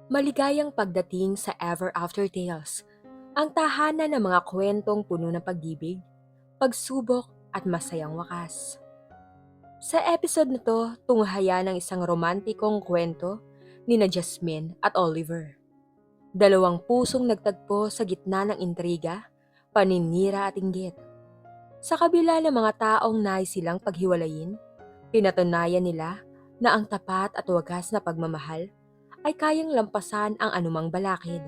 Maligayang pagdating sa Ever After Tales, ang tahanan ng mga kwentong puno ng pag-ibig, pagsubok at masayang wakas. Sa episode na to, tunghaya ng isang romantikong kwento ni na Jasmine at Oliver. Dalawang pusong nagtagpo sa gitna ng intriga, paninira at inggit. Sa kabila ng mga taong nais silang paghiwalayin, pinatunayan nila na ang tapat at wagas na pagmamahal ay kayang lampasan ang anumang balakid.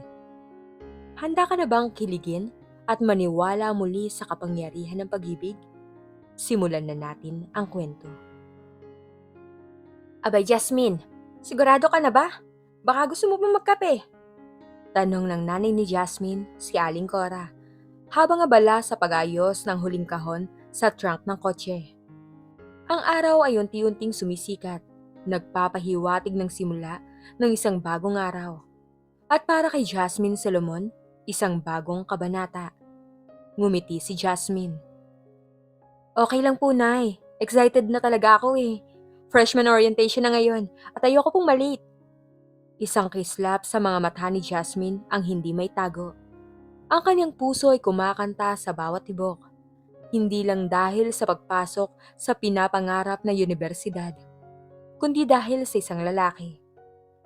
Handa ka na bang kiligin at maniwala muli sa kapangyarihan ng pag-ibig? Simulan na natin ang kwento. Abay Jasmine, sigurado ka na ba? Baka gusto mo pa magkape? Tanong ng nanay ni Jasmine, si Aling Cora, habang abala sa pag-ayos ng huling kahon sa trunk ng kotse. Ang araw ay unti-unting sumisikat, nagpapahiwatig ng simula ng isang bagong araw. At para kay Jasmine Solomon, isang bagong kabanata. Ngumiti si Jasmine. Okay lang po, Nay. Excited na talaga ako eh. Freshman orientation na ngayon at ayoko pong malate. Isang kislap sa mga mata ni Jasmine ang hindi may tago. Ang kanyang puso ay kumakanta sa bawat tibok. Hindi lang dahil sa pagpasok sa pinapangarap na universidad, kundi dahil sa isang lalaki.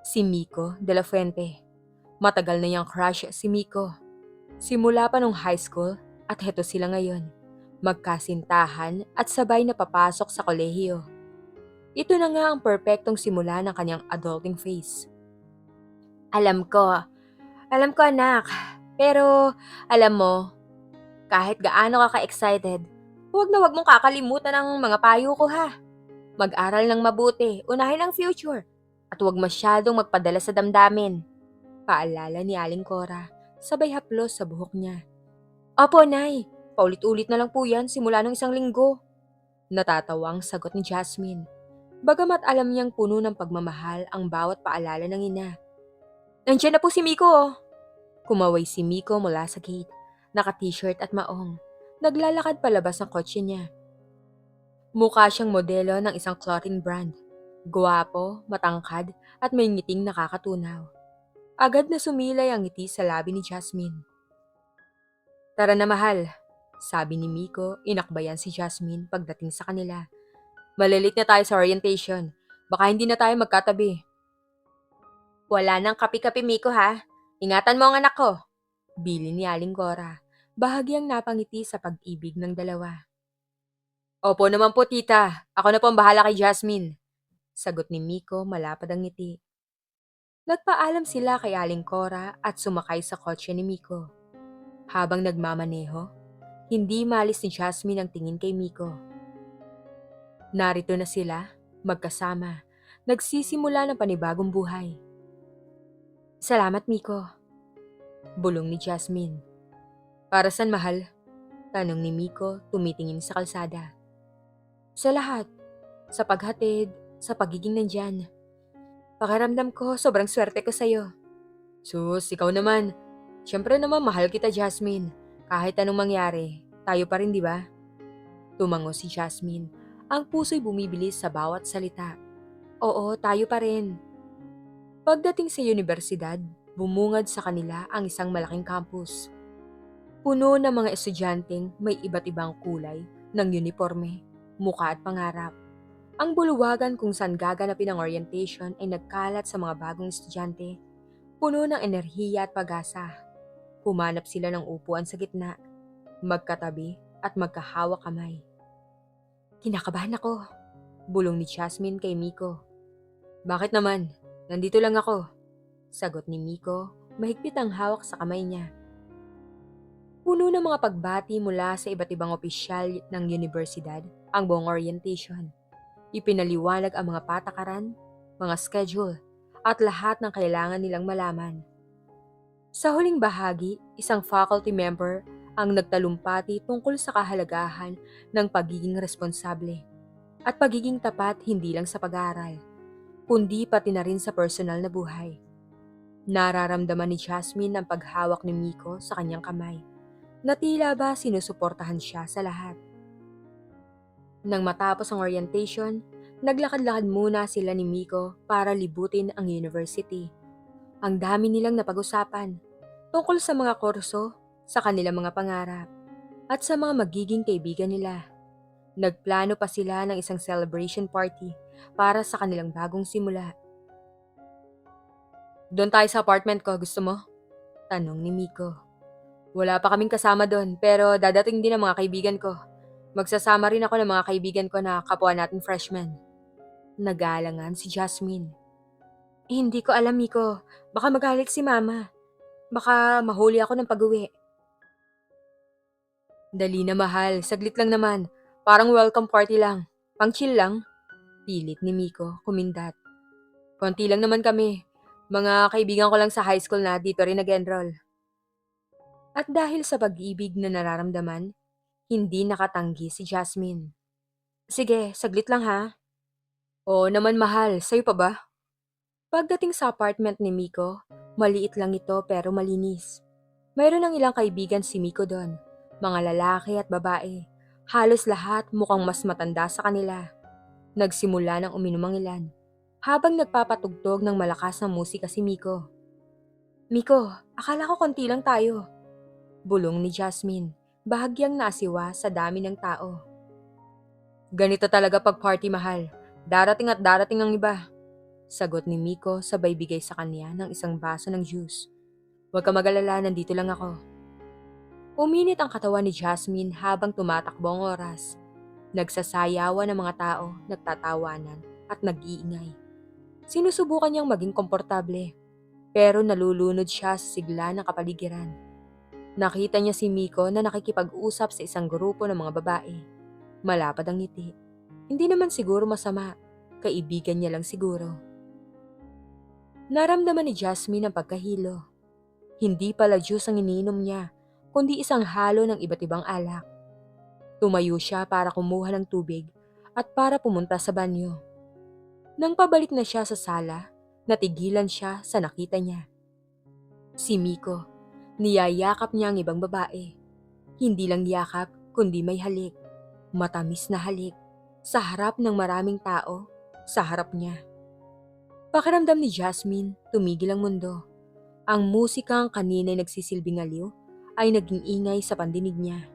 Si Miko de la Fuente. Matagal na niyang crush si Miko. Simula pa nung high school at heto sila ngayon. Magkasintahan at sabay na papasok sa kolehiyo. Ito na nga ang perpektong simula ng kanyang adulting phase. Alam ko anak. Pero alam mo, kahit gaano ka ka-excited, huwag mong kakalimutan ang mga payo ko ha. Mag-aral ng mabuti, unahin ang future, at huwag masyadong magpadala sa damdamin. Paalala ni Aling Cora, sabay haplos sa buhok niya. Opo, Nay. Paulit-ulit na lang po yan simula ng isang linggo. Natatawang sagot ni Jasmine. Bagamat alam niyang puno ng pagmamahal ang bawat paalala ng ina. Nandiyan na po si Miko oh. Kumaway si Miko mula sa gate. Naka-t-shirt at maong. Naglalakad palabas ng kotse niya. Mukha siyang modelo ng isang clothing brand. Guwapo, matangkad at may ngiting nakakatunaw. Agad na sumilay ang ngiti sa labi ni Jasmine. Tara na mahal, sabi ni Miko, inakbayan si Jasmine pagdating sa kanila. Malilit na tayo sa orientation, baka hindi na tayo magkatabi. Wala nang kapi-kapi Miko ha, ingatan mo ang anak ko, bili ni Aling Cora, bahagyang napangiti sa pag-ibig ng dalawa. Opo naman po tita, ako na po ang bahala kay Jasmine, sagot ni Miko malapad ang ngiti. Nagpaalam sila kay Aling Cora at sumakay sa kotse ni Miko. Habang nagmamaneho, hindi malis ni Jasmine ang tingin kay Miko. Narito na sila, magkasama, nagsisimula ng panibagong buhay. Salamat Miko, bulong ni Jasmine. Para saan mahal? Tanong ni Miko tumitingin sa kalsada. Sa lahat, sa paghatid, sa pagiging nandyan. Pakiramdam ko sobrang swerte ko sa'yo. Sus, ikaw naman. Siyempre naman mahal kita Jasmine. Kahit anong mangyari, tayo pa rin di ba? Tumango si Jasmine. Ang puso'y bumibilis sa bawat salita. Oo, tayo pa rin. Pagdating sa universidad, bumungad sa kanila ang isang malaking campus. Puno ng mga estudyanteng may iba't ibang kulay ng uniforme, muka at pangarap. Ang bulwagan kung saan gaganapin ang orientation ay nagkalat sa mga bagong estudyante. Puno ng enerhiya at pag-asa. Humanap sila ng upuan sa gitna, magkatabi at magkahawak kamay. Kinakabahan ako, bulong ni Jasmine kay Miko. Bakit naman? Nandito lang ako, sagot ni Miko, mahigpit ang hawak sa kamay niya. Puno ng mga pagbati mula sa iba't ibang opisyal ng universidad ang buong orientation. Ipinaliwanag ang mga patakaran, mga schedule, at lahat ng kailangan nilang malaman. Sa huling bahagi, isang faculty member ang nagtalumpati tungkol sa kahalagahan ng pagiging responsable at pagiging tapat hindi lang sa pag-aaral, kundi pati na rin sa personal na buhay. Nararamdaman ni Jasmine ang paghawak ni Miko sa kanyang kamay, na tila ba sinusuportahan siya sa lahat. Nang matapos ang orientation, naglakad-lakad muna sila ni Miko para libutin ang university. Ang dami nilang napag-usapan tungkol sa mga kurso, sa kanilang mga pangarap, at sa mga magiging kaibigan nila. Nagplano pa sila ng isang celebration party para sa kanilang bagong simula. Doon tayo sa apartment ko, gusto mo? Tanong ni Miko. Wala pa kaming kasama doon, pero dadating din ang mga kaibigan ko. Magsasama rin ako ng mga kaibigan ko na kapwa natin freshmen. Nagalangan si Jasmine. Hindi ko alam, Miko. Baka magalit si Mama. Baka mahuli ako ng pag-uwi. Dali na mahal, saglit lang naman. Parang welcome party lang. Pang chill lang. Pilit ni Miko, kumindat. Konti lang naman kami. Mga kaibigan ko lang sa high school na dito rin nag-enroll. At dahil sa pag-ibig na nararamdaman, hindi nakatanggi si Jasmine. Sige, saglit lang ha. Oo naman mahal, sa'yo pa ba? Pagdating sa apartment ni Miko, maliit lang ito pero malinis. Mayroon ng ilang kaibigan si Miko doon, mga lalaki at babae. Halos lahat mukhang mas matanda sa kanila. Nagsimula ng uminom ang ilan, habang nagpapatugtog ng malakas na musika si Miko. Miko, akala ko konti lang tayo. Bulong ni Jasmine, bahagyang naasiwa sa dami ng tao. Ganito talaga pag party mahal. Darating at darating ang iba. Sagot ni Miko sabay bigay sa kanya ng isang baso ng juice. Huwag ka mag-alala, nandito lang ako. Uminit ang katawan ni Jasmine habang tumatakbo ang oras. Nagsasayawan ng mga tao, nagtatawanan at nag-iingay. Sinusubukan niyang maging komportable, pero nalulunod siya sa sigla ng kapaligiran. Nakita niya si Miko na nakikipag-usap sa isang grupo ng mga babae. Malapad ang ngiti. Hindi naman siguro masama, kaibigan niya lang siguro. Naramdaman ni Jasmine ang pagkahilo. Hindi pala juice ang iniinom niya, kundi isang halo ng iba't ibang alak. Tumayo siya para kumuha ng tubig at para pumunta sa banyo. Nang pabalik na siya sa sala, natigilan siya sa nakita niya. Si Miko, niyayakap niya ang ibang babae. Hindi lang yakap, kundi may halik. Matamis na halik. Sa harap ng maraming tao, sa harap niya. Pakiramdam ni Jasmine, tumigil ang mundo. Ang musikang kanina'y nagsisilbing aliw ay naging ingay sa pandinig niya.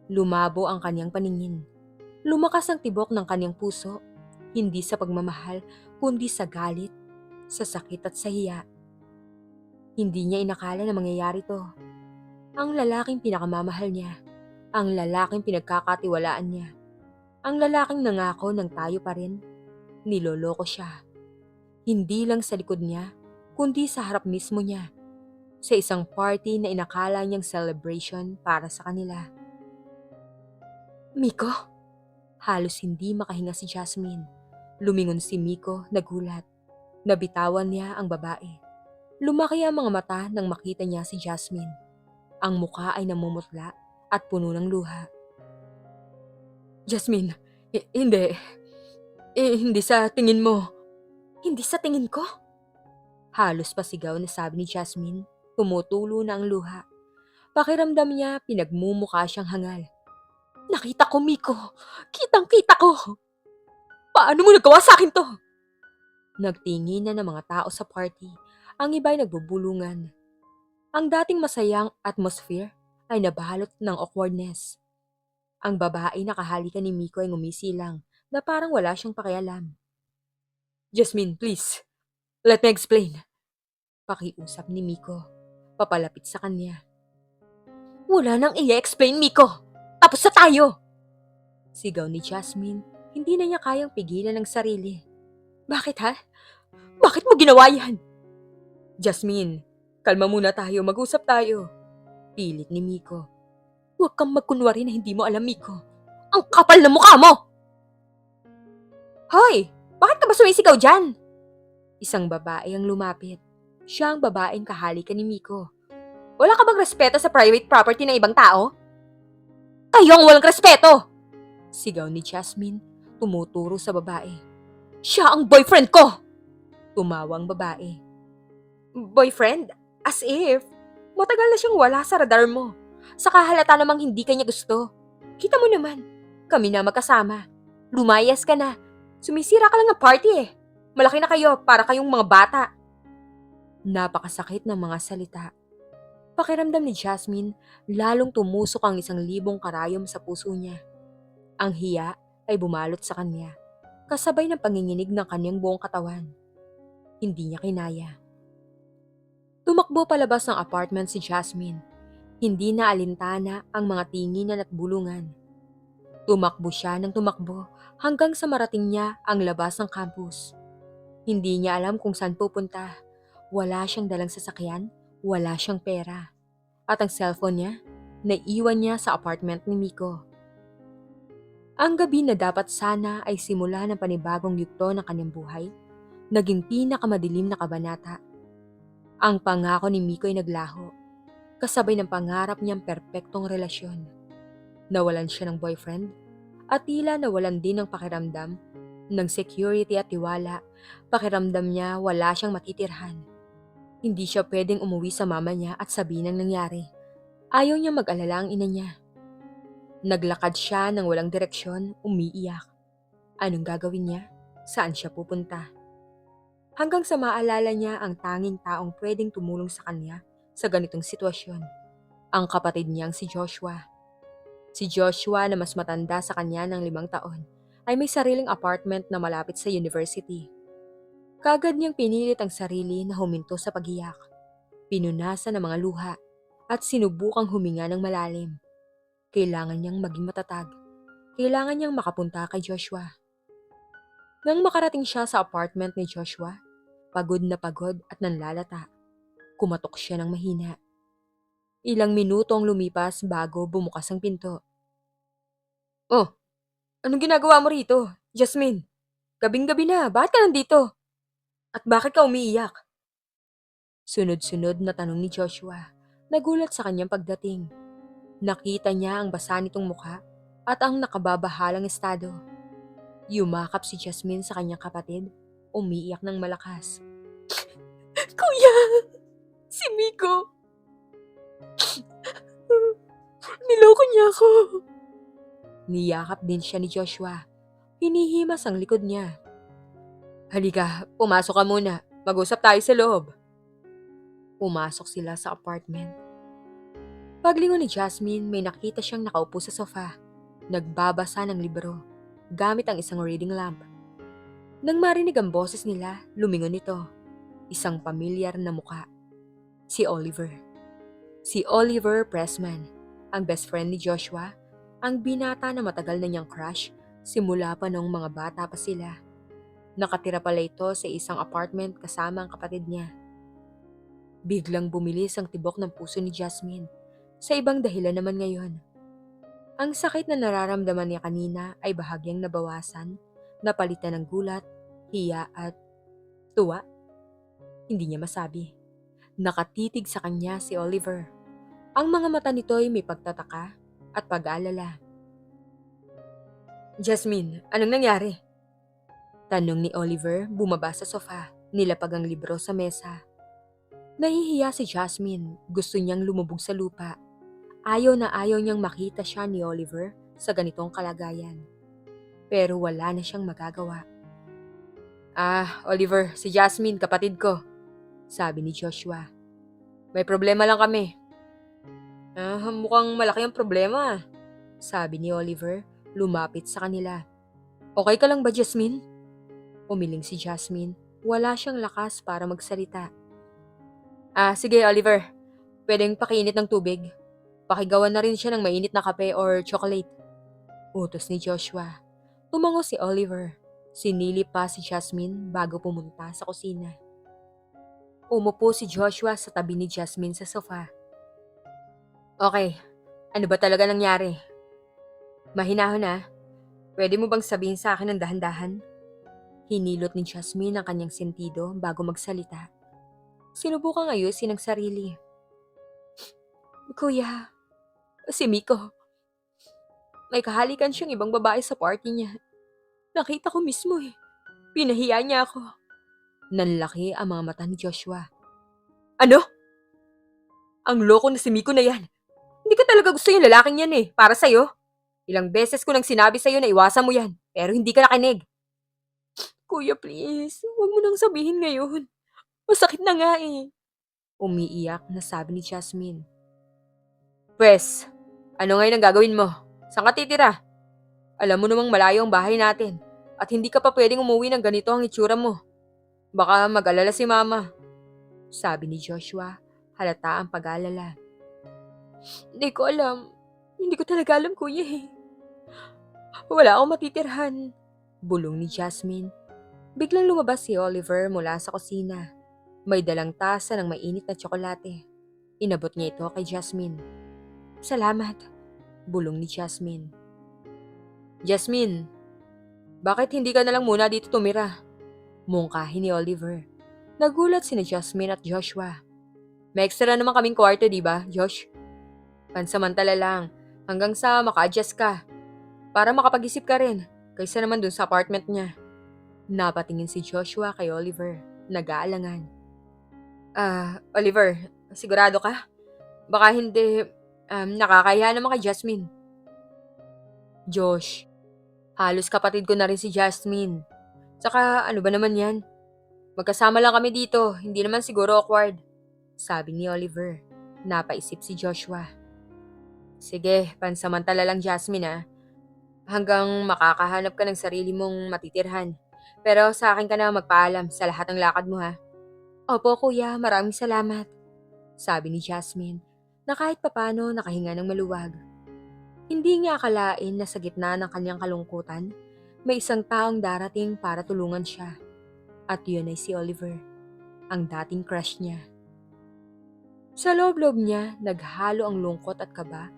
Lumabo ang kanyang paningin. Lumakas ang tibok ng kanyang puso, hindi sa pagmamahal kundi sa galit, sa sakit at sa hiya. Hindi niya inakala na mangyayari to. Ang lalaking pinakamamahal niya, ang lalaking pinagkakatiwalaan niya, ang lalaking nangako ng tayo pa rin, niloloko siya. Hindi lang sa likod niya, kundi sa harap mismo niya. Sa isang party na inakala niyang celebration para sa kanila. Miko? Halos hindi makahinga si Jasmine. Lumingon si Miko, nagulat. Nabitawan niya ang babae. Lumaki ang mga mata nang makita niya si Jasmine. Ang muka ay namumutla at puno ng luha. Jasmine, hindi. Hindi sa tingin mo. Hindi sa tingin ko? Halos pasigaw na sabi ni Jasmine. Tumutulo na ang luha. Pakiramdam niya pinagmumukha siyang hangal. Nakita ko, Miko. Kitang-kita ko. Paano mo nagawa sa akin to? Nagtingin na ng mga tao sa party. Ang iba'y nagbubulungan. Ang dating masayang atmosphere ay nabalot ng awkwardness. Ang babae nakahalikan ni Miko ay ngumisilang na parang wala siyang pakialam. Jasmine, please. Let me explain. Pakiusap ni Miko. Papalapit sa kanya. Wala nang i-explain, Miko. Tapos na tayo. Sigaw ni Jasmine. Hindi na niya kayang pigilan ang sarili. Bakit ha? Bakit mo ginawa yan? Jasmine, kalma muna tayo, mag-usap tayo. Pilit ni Miko. Huwag kang magkunwari na hindi mo alam, Miko. Ang kapal na mukha mo! Hoy! Bakit ka ba sumisigaw dyan? Isang babae ang lumapit. Siya ang babaeng kahalikan ni Miko. Wala ka bang respeto sa private property ng ibang tao? Kayo ang walang respeto! Sigaw ni Jasmine, tumuturo sa babae. Siya ang boyfriend ko! Tumawang babae. Boyfriend? As if. Matagal na siyang wala sa radar mo. Saka halata namang hindi kanya gusto. Kita mo naman, kami na magkasama. Lumayas ka na. Sumisira ka lang ng party eh. Malaki na kayo para kayong mga bata. Napakasakit ng mga salita. Pakiramdam ni Jasmine, lalong tumusok ang 1,000 karayom sa puso niya. Ang hiya ay bumalot sa kanya, kasabay ng panginginig ng kanyang buong katawan. Hindi niya kinaya. Tumakbo palabas ng apartment si Jasmine. Hindi na alintana ang mga tinginan at bulungan. Tumakbo siya ng tumakbo hanggang sa marating niya ang labas ng campus. Hindi niya alam kung saan pupunta. Wala siyang dalang sasakyan, wala siyang pera. At ang cellphone niya, naiwan niya sa apartment ni Miko. Ang gabi na dapat sana ay simula ng panibagong yugto ng kanyang buhay, naging pinakamadilim na kabanata. Ang pangako ni Miko ay naglaho, kasabay ng pangarap niyang perpektong relasyon. Nawalan siya ng boyfriend, at tila nawalan din ng pakiramdam ng security at tiwala. Pakiramdam niya wala siyang matitirhan. Hindi siya pwedeng umuwi sa mama niya at sabihin ang nangyari. Ayaw niya mag-alala ang ina niya. Naglakad siya ng walang direksyon, umiiyak. Anong gagawin niya? Saan siya pupunta? Hanggang sa maalala niya ang tanging taong pwedeng tumulong sa kanya sa ganitong sitwasyon. Ang kapatid niyang si Joshua. Si Joshua na mas matanda sa kanya ng 5 taon ay may sariling apartment na malapit sa university. Kagad niyang pinilit ang sarili na huminto sa pagiyak. Pinunasan ng mga luha at sinubukang huminga ng malalim. Kailangan niyang maging matatag. Kailangan niyang makapunta kay Joshua. Nang makarating siya sa apartment ni Joshua, pagod na pagod at nanlalata, kumatok siya ng mahina. Ilang minuto ang lumipas bago bumukas ang pinto. Oh, anong ginagawa mo rito, Jasmine? Gabing-gabi na, bakit ka nandito? At bakit ka umiiyak? Sunod-sunod na tanong ni Joshua. Nagulat sa kanyang pagdating. Nakita niya ang basa nitong mukha at ang nakababahalang estado. Yumakap si Jasmine sa kanyang kapatid, umiiyak ng malakas. Kuya, si Miko. Niloko niya ako. Niyakap din siya ni Joshua. Hinihimas ang likod niya. Halika, pumasok ka muna. Mag-usap tayo sa loob. Pumasok sila sa apartment. Paglingon ni Jasmine, may nakita siyang nakaupo sa sofa. Nagbabasa ng libro, gamit ang isang reading lamp. Nang marinig ang boses nila, lumingon ito. Isang pamilyar na muka. Si Oliver. Si Oliver Pressman, ang best friend ni Joshua, ang binata na matagal na niyang crush simula pa noong mga bata pa sila. Nakatira pala ito sa isang apartment kasama ang kapatid niya. Biglang bumilis ang tibok ng puso ni Jasmine. Sa ibang dahilan naman ngayon. Ang sakit na nararamdaman niya kanina ay bahagyang nabawasan, napalitan ng gulat, hiya at tuwa. Hindi niya masabi. Nakatitig sa kanya si Oliver. Ang mga mata nito ay may pagtataka at pag-aalala. Jasmine, anong nangyari? Tanong ni Oliver, bumaba sa sofa, nilapag ang libro sa mesa. Nahihiya si Jasmine, gusto niyang lumubog sa lupa. Ayaw na ayaw niyang makita siya ni Oliver sa ganitong kalagayan. Pero wala na siyang magagawa. Oliver, si Jasmine, kapatid ko, sabi ni Joshua. May problema lang kami. Mukhang malaki ang problema, sabi ni Oliver, lumapit sa kanila. Okay ka lang ba, Jasmine? Umiling si Jasmine, wala siyang lakas para magsalita. Sige Oliver, pwedeng pakiinit ng tubig. Pakigawan na rin siya ng mainit na kape or chocolate. Utos ni Joshua. Tumango si Oliver. Sinilip pa si Jasmine bago pumunta sa kusina. Umupo si Joshua sa tabi ni Jasmine sa sofa. Okay, ano ba talaga nangyari? Mahinahon na. Pwede mo bang sabihin sa akin ng dahan-dahan? Hinilot ni Jasmine ang kanyang sentido bago magsalita. Sinubukang ayusin ang sarili. Kuya, si Miko. May kahalikan siyang ibang babae sa party niya. Nakita ko mismo eh. Pinahiya niya ako. Nanlaki ang mga mata ni Joshua. Ano? Ang loko na si Miko na yan. Hindi ko talaga gusto yung lalaking yan para sa'yo. Ilang beses ko nang sinabi sa'yo na iwasan mo yan, pero hindi ka nakinig. Kuya please, huwag mo nang sabihin ngayon. Masakit na nga eh. Umiiyak na sabi ni Jasmine. Pwes, ano ngayon ang gagawin mo? Saan ka titira? Alam mo namang malayo ang bahay natin at hindi ka pa pwedeng umuwi ng ganito ang itsura mo. Baka mag-alala si mama, sabi ni Joshua, halata ang pag-alala. Hindi ko alam. Hindi ko talaga alam, kuya eh. Wala akong matitirhan, bulong ni Jasmine. Biglang lumabas si Oliver mula sa kusina. May dalang tasa ng mainit na tsokolate. Inabot niya ito kay Jasmine. Salamat, bulong ni Jasmine. Jasmine, bakit hindi ka nalang muna dito tumira? Mungkahi ni Oliver. Nagulat sina Jasmine at Joshua. May extra naman kaming kwarto, di ba, Josh? Pansamantala lang, hanggang sa maka-adjust ka. Para makapag-isip ka rin, kaysa naman dun sa apartment niya. Napatingin si Joshua kay Oliver, nag-aalangan. Oliver, sigurado ka? Baka hindi, nakakaya naman kay Jasmine. Josh, halos kapatid ko na rin si Jasmine. Tsaka ano ba naman yan? Magkasama lang kami dito, hindi naman siguro awkward. Sabi ni Oliver. Napaisip si Joshua. Sige, pansamantala lang Jasmine hanggang makakahanap ka ng sarili mong matitirhan. Pero sa akin ka na magpaalam sa lahat ng lakad mo ha. Opo kuya, maraming salamat. Sabi ni Jasmine na kahit papano nakahinga ng maluwag. Hindi niya akalain na sa gitna ng kanyang kalungkutan, may isang taong darating para tulungan siya. At yun ay si Oliver, ang dating crush niya. Sa loob-loob niya, naghalo ang lungkot at kaba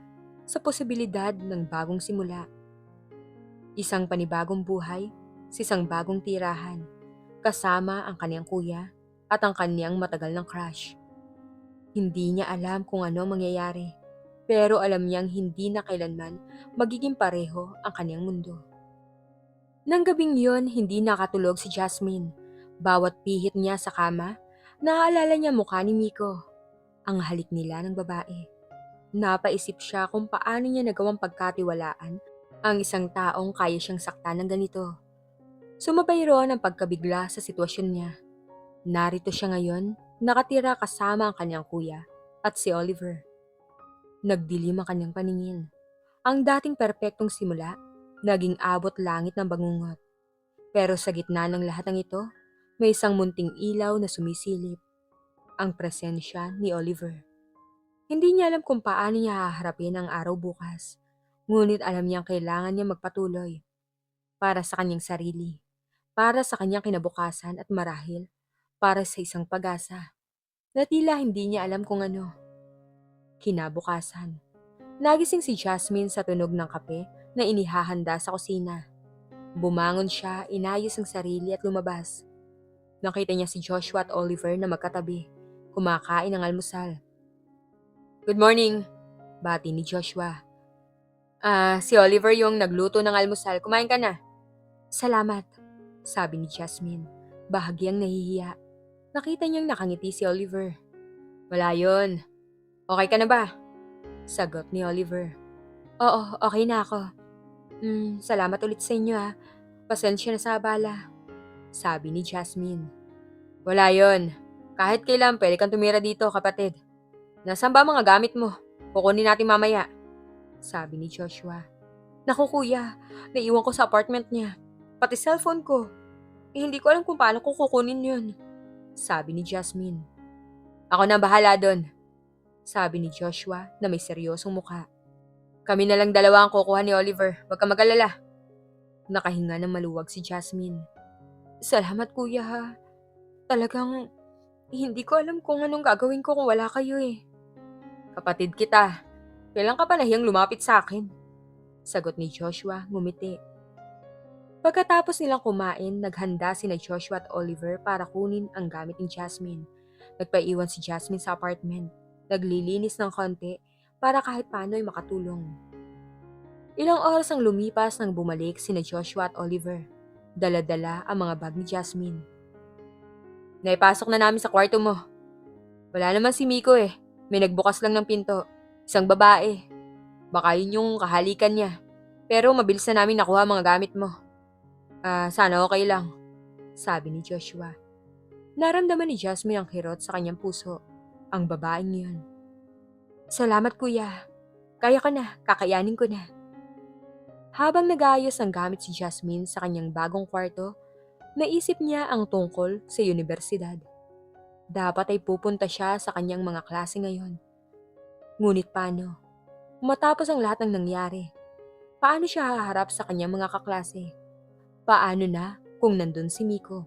sa posibilidad ng bagong simula. Isang panibagong buhay, sa isang bagong tirahan, kasama ang kanyang kuya at ang kanyang matagal ng crush. Hindi niya alam kung ano mangyayari, pero alam niyang hindi na kailanman magiging pareho ang kanyang mundo. Nang gabing yon, hindi nakatulog si Jasmine. Bawat pihit niya sa kama, naaalala niya mukha ni Miko, ang halik nila ng babae. Napaisip siya kung paano niya nagawang pagkatiwalaan ang isang taong kaya siyang saktan ng ganito. Sumabay roon ang pagkabigla sa sitwasyon niya. Narito siya ngayon, nakatira kasama ang kanyang kuya at si Oliver. Nagdilim ang kanyang paningin. Ang dating perpektong simula, naging abot langit ng bangungot. Pero sa gitna ng lahat ng ito, may isang munting ilaw na sumisilip. Ang presensya ni Oliver. Hindi niya alam kung paano niya haharapin ang araw bukas. Ngunit alam niyang kailangan niya magpatuloy. Para sa kanyang sarili. Para sa kanyang kinabukasan at marahil para sa isang pag-asa. Na tila hindi niya alam kung ano. Kinabukasan. Nagising si Jasmine sa tunog ng kape na inihahanda sa kusina. Bumangon siya, inayos ang sarili at lumabas. Nakita niya si Joshua at Oliver na magkatabi, kumakain ng almusal. Good morning, bati ni Joshua. Si Oliver yung nagluto ng almusal. Kumain ka na. Salamat, sabi ni Jasmine, bahagyang nahihiya. Nakita niyang nakangiti si Oliver. Wala yun. Okay ka na ba? Sagot ni Oliver. Oo, okay na ako. Salamat ulit sa inyo Pasensya na sa abala, sabi ni Jasmine. Wala yon. Kahit kailan pwede kang tumira dito, kapatid. Nasaan ba mga gamit mo? Kukunin natin mamaya, sabi ni Joshua. Naku kuya, naiwan ko sa apartment niya. Pati cellphone ko. Hindi ko alam kung paano ko kukunin yun, sabi ni Jasmine. Ako na bahala doon, sabi ni Joshua na may seryosong mukha. Kami na lang dalawa ang kukuha ni Oliver. Huwag ka mag-alala. Nakahinga ng maluwag si Jasmine. Salamat kuya Talagang hindi ko alam kung anong gagawin ko kung wala kayo Kapatid kita. Kailan ka pa nahiyang lumapit sa akin? Sagot ni Joshua, ngumiti. Pagkatapos nilang kumain, naghanda sina Joshua at Oliver para kunin ang gamit ni Jasmine. Nagpaiwan si Jasmine sa apartment. Naglilinis ng konti para kahit paano ay makatulong. Ilang oras ang lumipas nang bumalik sina Joshua at Oliver. Dala-dala ang mga bag ni Jasmine. Naipasok na namin sa kwarto mo. Wala naman si Miko May nagbukas lang ng pinto. Isang babae. Baka yun yung kahalikan niya. Pero mabilis na namin nakuha mga gamit mo. Sana okay lang, sabi ni Joshua. Naramdaman ni Jasmine ang kirot sa kanyang puso. ang babaeng yun. Salamat kuya, kaya ka na, kakayanin ko na. Habang nag-aayos ng gamit si Jasmine sa kanyang bagong kwarto, naisip niya ang tungkol sa universidad. Dapat ay pupunta siya sa kanyang mga klase ngayon. Ngunit paano? Matapos ang lahat ng nangyari, paano siya haharap sa kanyang mga kaklase? Paano na kung nandun si Miko?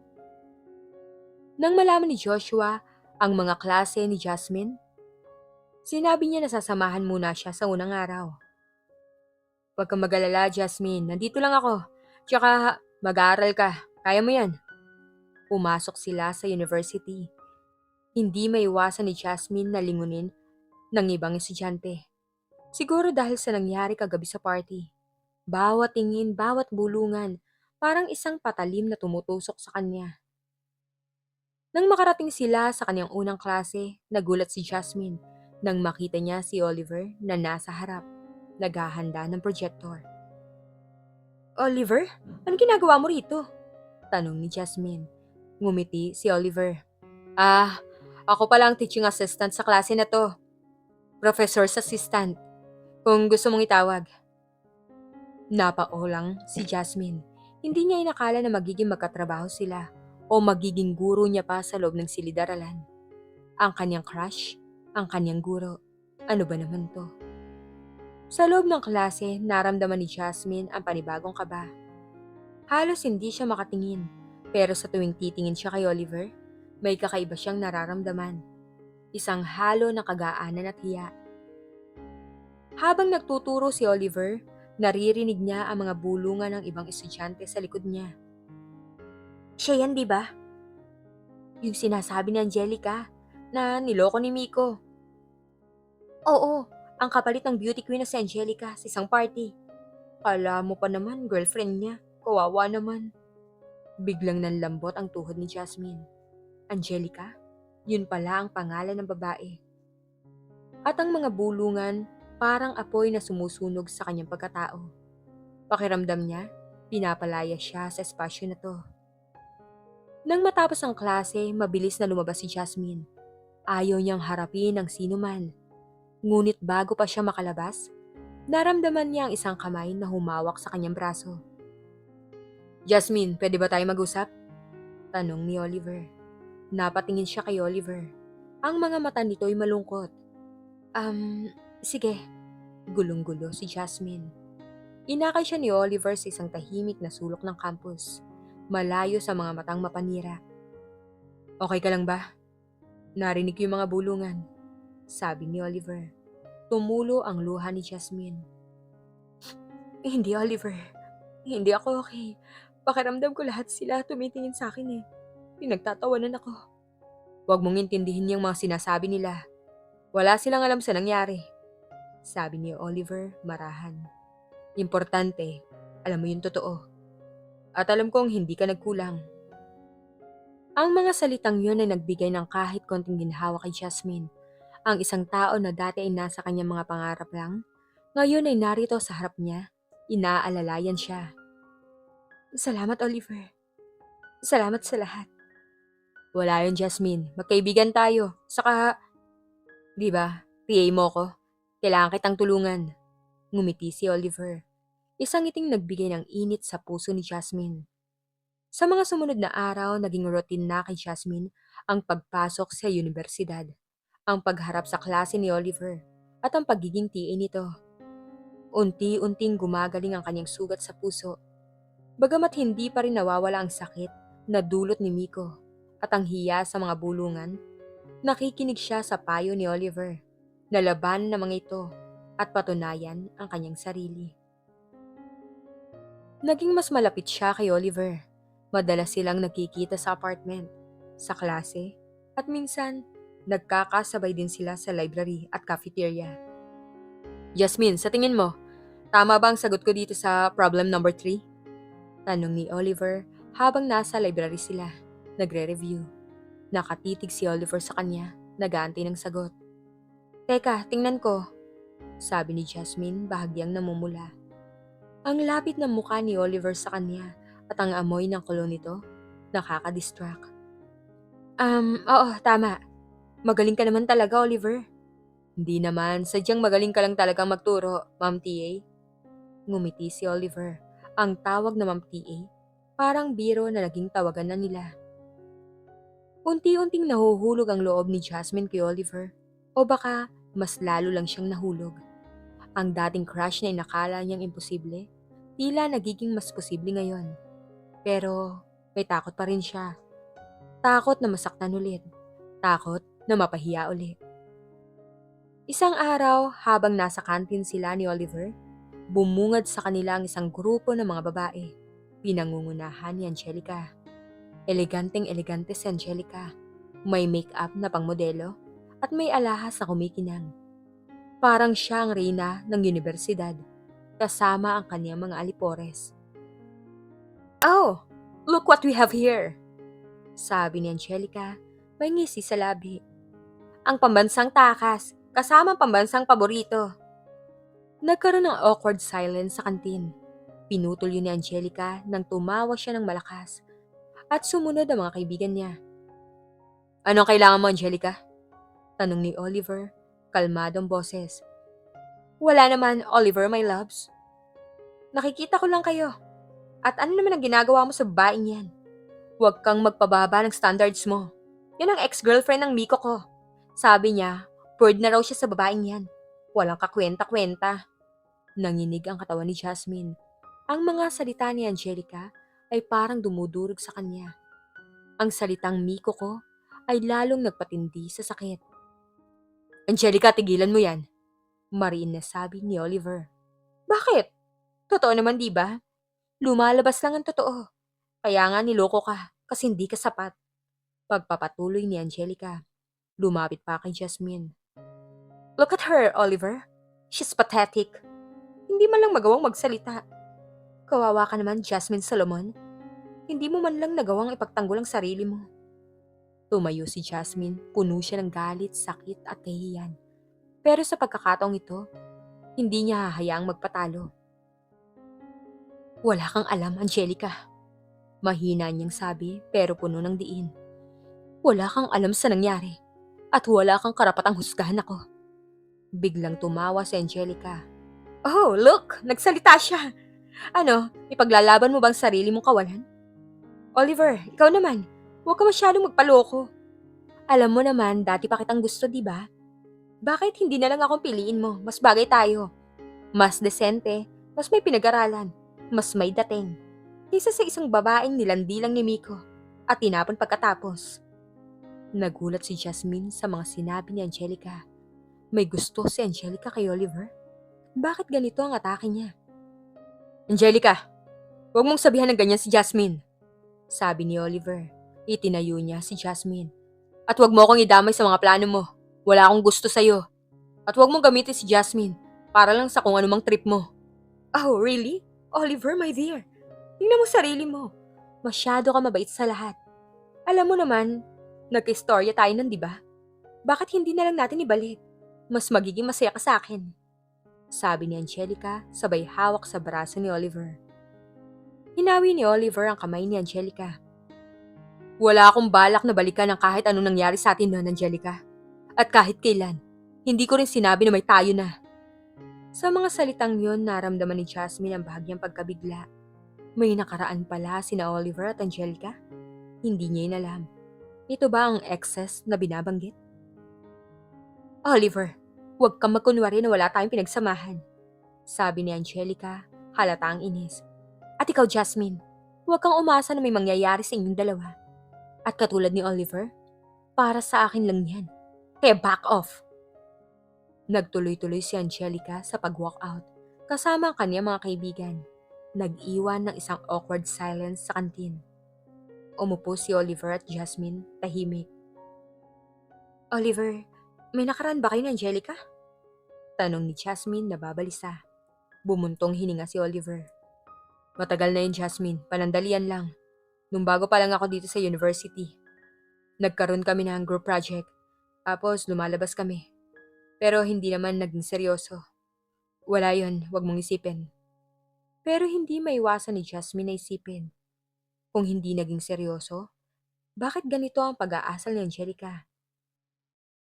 Nang malaman ni Joshua ang mga klase ni Jasmine, sinabi niya na sasamahan muna siya sa unang araw. Huwag kang mag-alala, Jasmine. Nandito lang ako. Tsaka mag-aaral ka. Kaya mo yan. Pumasok sila sa university. Hindi maiwasan ni Jasmine na lingunin ng ibang estudyante. Siguro dahil sa nangyari kagabi sa party. Bawat tingin, bawat bulungan, parang isang patalim na tumutusok sa kanya. Nang makarating sila sa kanyang unang klase, nagulat si Jasmine nang makita niya si Oliver na nasa harap, naghahanda ng projector. Oliver, anong ginagawa mo rito? Tanong ni Jasmine. Ngumiti si Oliver. Ako pala ang teaching assistant sa klase na to. Professor's assistant, kung gusto mong itawag. Napao lang si Jasmine. Hindi niya inakala na magiging magkatrabaho sila o magiging guro niya pa sa loob ng silid-aralan. Ang kanyang crush, ang kanyang guro. Ano ba naman to? Sa loob ng klase, naramdaman ni Jasmine ang panibagong kaba. Halos hindi siya makatingin, pero sa tuwing titingin siya kay Oliver, may kakaiba siyang nararamdaman. Isang halo ng kagaanan at hiya. Habang nagtuturo si Oliver, naririnig niya ang mga bulungan ng ibang estudyante sa likod niya. Siya yan, di ba? Yung sinasabi ni Angelica na niloko ni Miko. Oo, ang kapalit ng beauty queen na si Angelica sa isang party. Kala mo pa naman girlfriend niya. Kawawa naman. Biglang nanlambot ang tuhod ni Jasmine. Angelica? Yun pala ang pangalan ng babae. At ang mga bulungan parang apoy na sumusunog sa kanyang pagkatao. Pakiramdam niya, pinapalaya siya sa espasyo na to. Nang matapos ang klase, mabilis na lumabas si Jasmine. Ayaw niyang harapin ang sino man. Ngunit bago pa siya makalabas, naramdaman niya ang isang kamay na humawak sa kanyang braso. Jasmine, pwede ba tayo mag-usap? Tanong ni Oliver. Napatingin siya kay Oliver. Ang mga mata nito'y malungkot. Sige. Gulong-gulo si Jasmine. Inakay siya ni Oliver sa isang tahimik na sulok ng campus, malayo sa mga matang mapanira. Okay ka lang ba? Narinig ko yung mga bulungan, sabi ni Oliver. Tumulo ang luha ni Jasmine. Hindi, Oliver. Hindi ako okay. Pakiramdam ko lahat sila tumitingin sa akin eh. Pinagtatawanan ako. Huwag mong intindihin yung mga sinasabi nila. Wala silang alam sa nangyari, sabi ni Oliver marahan. Importante, alam mo yung totoo. At alam kong hindi ka nagkulang. Ang mga salitang yun ay nagbigay ng kahit konting ginhawa kay Jasmine. Ang isang tao na dati ay nasa kanyang mga pangarap lang, ngayon ay narito sa harap niya. Inaalalayan siya. Salamat, Oliver. Salamat sa lahat. Wala yun, Jasmine. Magkaibigan tayo. Saka, di ba, PA mo ko. Kailangan kitang tulungan. Ngumiti si Oliver. Isang ngiting nagbigay ng init sa puso ni Jasmine. Sa mga sumunod na araw, naging routine na kay Jasmine ang pagpasok sa universidad, ang pagharap sa klase ni Oliver, at ang pagiging TA nito. Unti-unting gumagaling ang kanyang sugat sa puso. Bagamat hindi pa rin nawawala ang sakit na dulot ni Miko at ang hiya sa mga bulungan, nakikinig siya sa payo ni Oliver, na labanan ng mga ito at patunayan ang kanyang sarili. Naging mas malapit siya kay Oliver. Madalas silang nagkikita sa apartment, sa klase, at minsan, nagkakasabay din sila sa library at cafeteria. Jasmine, sa tingin mo, tama ba ang sagot ko dito sa problem number 3? Tanong ni Oliver habang nasa library sila, nagre-review. Nakatitig si Oliver sa kanya, nag-aantay ng sagot. Teka, tingnan ko, sabi ni Jasmine bahagyang namumula. Ang lapit ng mukha ni Oliver sa kanya at ang amoy ng kolon nito, nakaka-distract. Oo, tama. Magaling ka naman talaga, Oliver. Hindi naman, sadyang magaling ka lang talagang magturo, Ma'am TA. Ngumiti si Oliver. Ang tawag na Ma'am TA, parang biro na naging tawagan na nila. Unti-unting nahuhulog ang loob ni Jasmine kay Oliver. O baka, mas lalo lang siyang nahulog. Ang dating crush na inakala niyang imposible, tila nagiging mas posible ngayon. Pero, may takot pa rin siya. Takot na masaktan ulit. Takot na mapahiya ulit. Isang araw, habang nasa kantin sila ni Oliver, bumungad sa kanila ang isang grupo ng mga babae. Pinangungunahan ni Angelica. Eleganteng-elegante si Angelica. May make-up na pangmodelo at may alahas na kumikinang. Parang siya ang reyna ng universidad, kasama ang kanyang mga alipores. "Oh, look what we have here," sabi ni Angelica, may ngisi sa labi. "Ang pambansang takas, kasama ang pambansang paborito." Nagkaroon ng awkward silence sa kantin. Pinutol yun ni Angelica nang tumawa siya ng malakas at sumunod ang mga kaibigan niya. "Anong kailangan mo, Angelica?" Tanong ni Oliver, kalmadong boses. "Wala naman, Oliver, my loves. Nakikita ko lang kayo. At ano naman ang ginagawa mo sa babaeng yan? Huwag kang magpababa ng standards mo. Yan ang ex-girlfriend ng Miko ko. Sabi niya, bird na raw siya sa babaeng yan. Walang kakwenta-kwenta." Nanginig ang katawan ni Jasmine. Ang mga salita ni Angelica ay parang dumudurog sa kanya. Ang salitang Miko ko ay lalong nagpatindi sa sakit. "Angelica, tigilan mo yan," mariin na sabi ni Oliver. "Bakit? Totoo naman, di ba? Lumalabas lang ang totoo. Kaya nga niloko ka kasi hindi ka sapat." Pagpapatuloy ni Angelica. Lumapit pa kay Jasmine. "Look at her, Oliver. She's pathetic. Hindi man lang magawang magsalita. Kawawa ka naman, Jasmine Solomon. Hindi mo man lang nagawang ipagtanggol ang sarili mo." Tumayo si Jasmine, puno siya ng galit, sakit at kahihiyan. Pero sa pagkakataong ito, hindi niya hahayaang magpatalo. "Wala kang alam, Angelica," mahina niyang sabi pero puno ng diin. "Wala kang alam sa nangyari at wala kang karapatang husgahan ako." Biglang tumawa si Angelica. "Oh, look! Nagsalita siya! Ano, ipaglalaban mo bang sarili mong kawalan? Oliver, ikaw naman, huwag ka masyadong magpaloko. Alam mo naman, dati pa kitang gusto, di ba? Bakit hindi na lang akong piliin mo? Mas bagay tayo. Mas desente, mas may pinag-aralan, mas may dating. Kaysa sa isang babaeng nilandi lang ni Miko at tinapon pagkatapos." Nagulat si Jasmine sa mga sinabi ni Angelica. May gusto si Angelica kay Oliver? Bakit ganito ang atake niya? "Angelica, huwag mong sabihan ng ganyan si Jasmine," sabi ni Oliver. Itinayo niya si Jasmine. "At huwag mo akong idamay sa mga plano mo. Wala akong gusto sa'yo. At huwag mong gamitin si Jasmine para lang sa kung anumang trip mo." "Oh, really? Oliver, my dear. Tingnan mo sarili mo. Masyado ka mabait sa lahat. Alam mo naman, nagka-istorya tayo nun, di ba? Bakit hindi na lang natin ibalik? Mas magiging masaya ka sa akin." Sabi ni Angelica, sabay hawak sa braso ni Oliver. Hinawi ni Oliver ang kamay ni Angelica. "Wala akong balak na balikan ang kahit anong nangyari sa atin noon, Angelica. At kahit kailan, hindi ko rin sinabi na may tayo na." Sa mga salitang yun, naramdaman ni Jasmine ang bahagyang pagkabigla. May nakaraan pala sina Oliver at Angelica? Hindi niya inalam. Ito ba ang excess na binabanggit? "Oliver, huwag kang magkunwari na wala tayong pinagsamahan," sabi ni Angelica, halata ang inis. "At ikaw, Jasmine, huwag kang umasa na may mangyayari sa inyong dalawa. At katulad ni Oliver, para sa akin lang yan. Kaya back off." Nagtuloy-tuloy si Angelica sa pag-walk out, kasama ang kanyang mga kaibigan. Nag-iwan ng isang awkward silence sa kantin. Umupo si Oliver at Jasmine, tahimik. "Oliver, may nakaraan ba kayo ni Angelica?" Tanong ni Jasmine na babalisa. Bumuntong hininga si Oliver. "Matagal na yun, Jasmine. Panandalian lang. Nung bago pa lang ako dito sa university. Nagkaroon kami ng group project. Tapos lumalabas kami. Pero hindi naman naging seryoso. Wala yun, wag mong isipin." Pero hindi maiwasan ni Jasmine na isipin. Kung hindi naging seryoso, bakit ganito ang pag-aasal ni Angelica?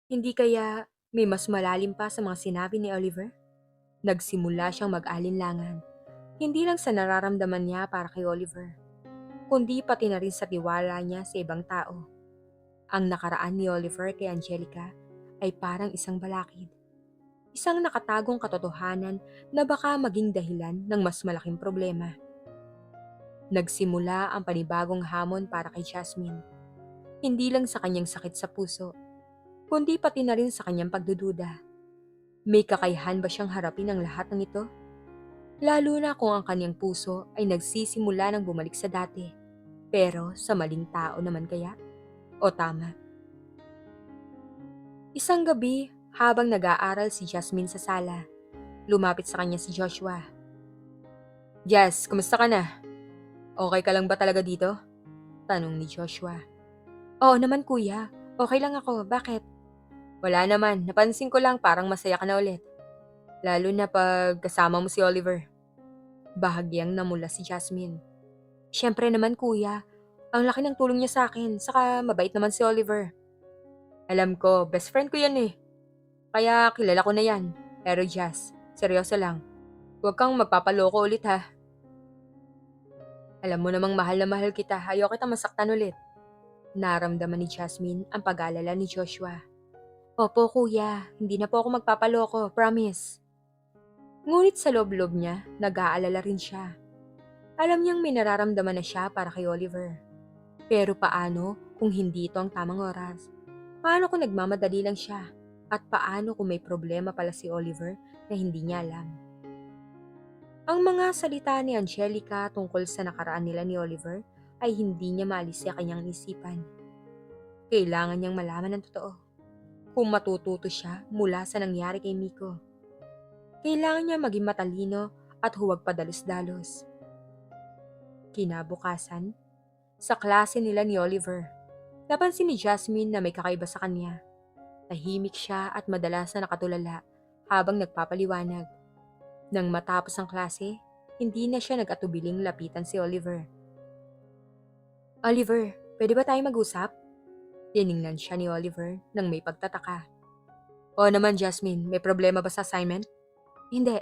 Hindi kaya may mas malalim pa sa mga sinabi ni Oliver? Nagsimula siyang mag-alinlangan, hindi lang sa nararamdaman niya para kay Oliver, kundi pati na rin sa tiwala niya sa ibang tao. Ang nakaraan ni Oliver kay Angelica ay parang isang balakid, isang nakatagong katotohanan na baka maging dahilan ng mas malaking problema. Nagsimula ang panibagong hamon para kay Jasmine, hindi lang sa kanyang sakit sa puso, kundi pati na rin sa kanyang pagdududa. May kakayahan ba siyang harapin ang lahat ng ito? Lalo na kung ang kanyang puso ay nagsisimula ng bumalik sa dati. Pero sa maling tao naman kaya? O tama? Isang gabi, habang nag-aaral si Jasmine sa sala, lumapit sa kanya si Joshua. Jazz, kumusta ka na? Okay ka lang ba talaga dito? Tanong ni Joshua. Oo naman kuya, okay lang ako, bakit? Wala naman, napansin ko lang parang masaya ka na ulit. Lalo na pag kasama mo si Oliver. Bahagyang namula si Jasmine. Siyempre naman kuya, ang laki ng tulong niya sa akin, saka mabait naman si Oliver. Alam ko, best friend ko yan eh. Kaya kilala ko na yan. Pero Jazz, seryoso lang. Huwag kang magpapaloko ulit ha. Alam mo namang mahal na mahal kita, ayaw kita masaktan ulit. Naramdaman ni Jasmine ang pag-alala ni Joshua. Opo kuya, hindi na po ako magpapaloko, promise. Ngunit sa loob-loob niya, nag-aalala rin siya. Alam niyang may nararamdaman na siya para kay Oliver. Pero paano kung hindi ito ang tamang oras? Paano kung nagmamadali lang siya? At paano kung may problema pala si Oliver na hindi niya alam? Ang mga salita ni Angelica tungkol sa nakaraan nila ni Oliver ay hindi niya maalis sa kanyang isipan. Kailangan niyang malaman ang totoo. Kung matututo siya mula sa nangyari kay Miko. Kailangan niya maging matalino at huwag padalos-dalos. Kinabukasan, sa klase nila ni Oliver, napansin ni Jasmine na may kakaiba sa kanya. Tahimik siya at madalas na nakatulala habang nagpapaliwanag. Nang matapos ang klase, hindi na siya nag-atubiling lapitan si Oliver. Oliver, pwede ba tayo mag-usap? Tiningnan siya ni Oliver nang may pagtataka. O naman Jasmine, may problema ba sa assignment? Hindi,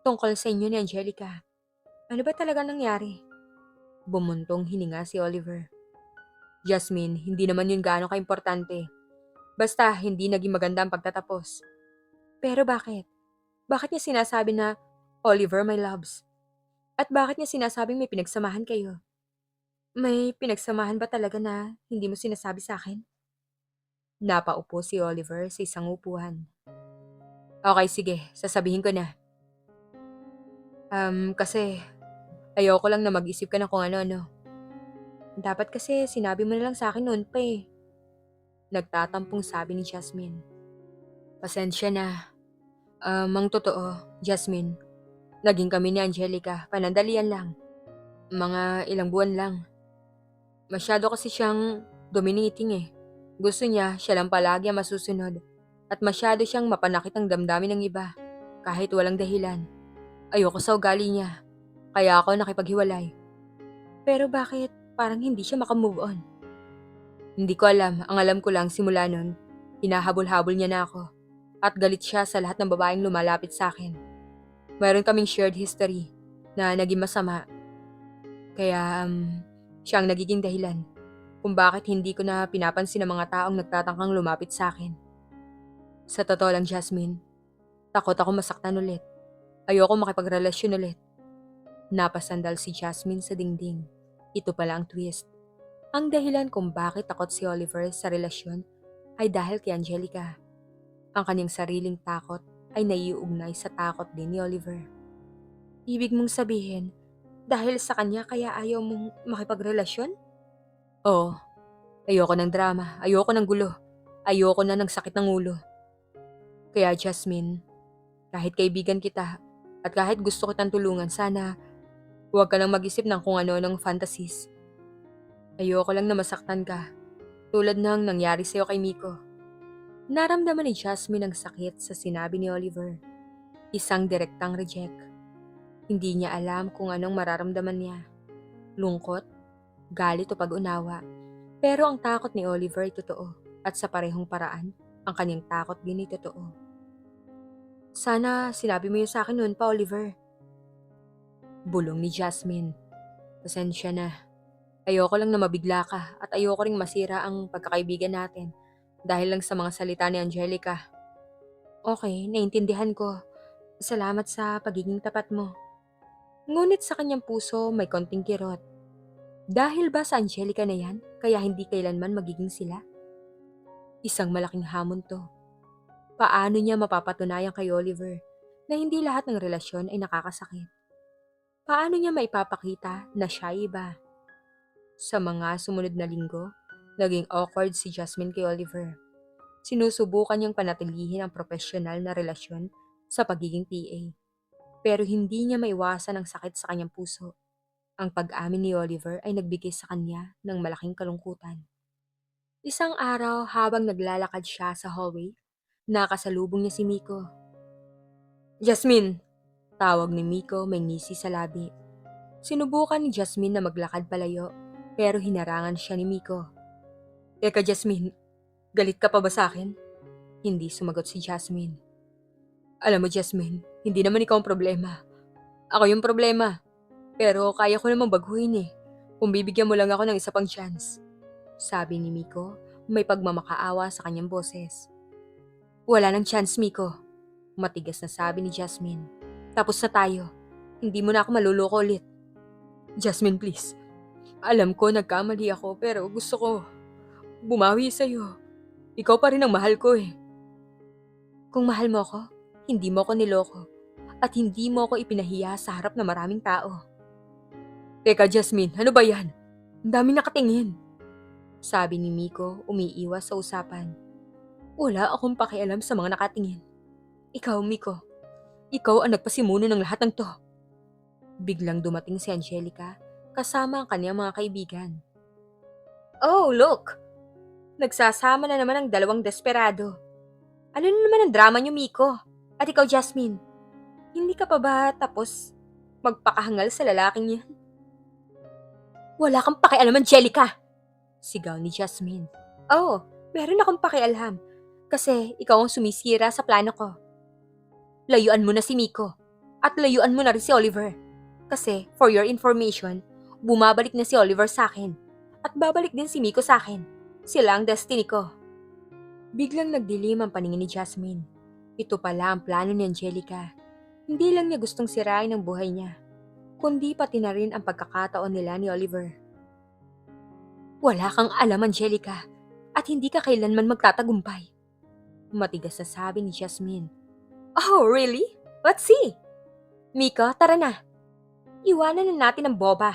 tungkol sa inyo ni Angelica. Ano ba talaga nangyari? Bumuntong hininga si Oliver. Jasmine, hindi naman yun gaano ka-importante. Basta hindi naging maganda ang pagtatapos. Pero bakit? Bakit niya sinasabi na, Oliver, my loves? At bakit niya sinasabing may pinagsamahan kayo? May pinagsamahan ba talaga na hindi mo sinasabi sa akin? Napaupo si Oliver sa isang upuan. Okay, sige, sasabihin ko na. Kasi ayoko lang na mag-isip ka ng kung ano-ano. Dapat kasi sinabi mo na lang sa akin noon pa eh. Nagtatampong sabi ni Jasmine. Pasensya na. Ang totoo, Jasmine, naging kami ni Angelica, panandalian lang. Mga ilang buwan lang. Masyado kasi siyang dominating eh. Gusto niya, siya lang palagi ang masusunod. At masyado siyang mapanakit ang damdamin ng iba, kahit walang dahilan. Ayoko sa ugali niya, kaya ako nakipaghiwalay. Pero bakit parang hindi siya makamove on? Hindi ko alam, ang alam ko lang simula nun, hinahabol-habol niya na ako. At galit siya sa lahat ng babaeng lumalapit sa akin. Mayroon kaming shared history na naging masama. Kaya siya ang nagiging dahilan kung bakit hindi ko na pinapansin ang mga taong nagtatangkang lumapit sa akin. Sa totoo lang, Jasmine, takot ako masaktan ulit. Ayoko makipagrelasyon ulit. Napasandal si Jasmine sa dingding. Ito pala ang twist. Ang dahilan kung bakit takot si Oliver sa relasyon ay dahil kay Angelica. Ang kanyang sariling takot ay naiuugnay sa takot din ni Oliver. Ibig mong sabihin, dahil sa kanya kaya ayaw mong makipagrelasyon? Oo, ayoko ng drama, ayoko ng gulo, ayoko na ng sakit ng ulo. Kaya Jasmine, kahit kaibigan kita at kahit gusto kitang tulungan, sana huwag ka lang mag-isip ng kung ano ng fantasies. Ayoko lang na masaktan ka, tulad ng nangyari sa'yo kay Miko. Naramdaman ni Jasmine ang sakit sa sinabi ni Oliver. Isang direktang reject. Hindi niya alam kung anong mararamdaman niya. Lungkot, galit o pag-unawa. Pero ang takot ni Oliver ay totoo at sa parehong paraan. Ang kanyang takot din ay totoo. Sana sinabi mo yun sa akin noon pa, Oliver. Bulong ni Jasmine. Pasensya na. Ayoko lang na mabigla ka at ayoko ring masira ang pagkakaibigan natin dahil lang sa mga salita ni Angelica. Okay, naintindihan ko. Salamat sa pagiging tapat mo. Ngunit sa kanyang puso may konting kirot. Dahil ba sa Angelica na yan, kaya hindi kailanman magiging sila? Isang malaking hamon to. Paano niya mapapatunayan kay Oliver na hindi lahat ng relasyon ay nakakasakit? Paano niya maipapakita na siya iba? Sa mga sumunod na linggo, naging awkward si Jasmine kay Oliver. Sinusubukan niyang panatilihin ang profesional na relasyon sa pagiging PA. Pero hindi niya maiwasan ang sakit sa kanyang puso. Ang pag-amin ni Oliver ay nagbigay sa kanya ng malaking kalungkutan. Isang araw habang naglalakad siya sa hallway, nakasalubong niya si Miko. Jasmine! Tawag ni Miko may ngisi sa labi. Sinubukan ni Jasmine na maglakad palayo, pero hinarangan siya ni Miko. Teka Jasmine, galit ka pa ba sa akin? Hindi sumagot si Jasmine. Alam mo Jasmine, hindi naman ikaw ang problema. Ako yung problema. Pero kaya ko namang baguhin eh. Kung bibigyan mo lang ako ng isa pang chance. Sabi ni Miko, may pagmamakaawa sa kanyang boses. Wala nang chance Miko. Matigas na sabi ni Jasmine. Tapos na tayo. Hindi mo na ako maluloko ulit. Jasmine please. Alam ko nagkamali ako pero gusto ko bumawi sa'yo. Ikaw pa rin ang mahal ko eh. Kung mahal mo ako, hindi mo ako niloko. At hindi mo ako ipinahiya sa harap ng maraming tao. Teka Jasmine, ano ba yan? Ang dami nakatingin. Sabi ni Miko, umiiwas sa usapan. Wala akong pakialam sa mga nakatingin. Ikaw, Miko. Ikaw ang nagpasimuno ng lahat ng to. Biglang dumating si Angelica kasama ang kanyang mga kaibigan. Oh, look! Nagsasama na naman ang dalawang desperado. Ano na naman ang drama niyo, Miko? At ikaw, Jasmine? Hindi ka pa ba tapos magpakahangal sa lalaking yan? Wala kang pakialam, Angelica! Sigaw ni Jasmine. Oh, meron akong pakialam. Kasi ikaw ang sumisira sa plano ko. Layuan mo na si Miko. At layuan mo na rin si Oliver. Kasi, for your information, bumabalik na si Oliver sa akin. At babalik din si Miko sa akin. Sila ang destiny ko. Biglang nagdilim ang paningin ni Jasmine. Ito pala ang plano ni Angelica. Hindi lang niya gustong sirain ang buhay niya, kundi pati na rin ang pagkakataon nila ni Oliver. Wala kang alam, Angelica, at hindi ka kailanman magtatagumpay. Matigas na sabi ni Jasmine. Oh, really? Let's see. Miko, tara na. Iwanan na natin ang boba.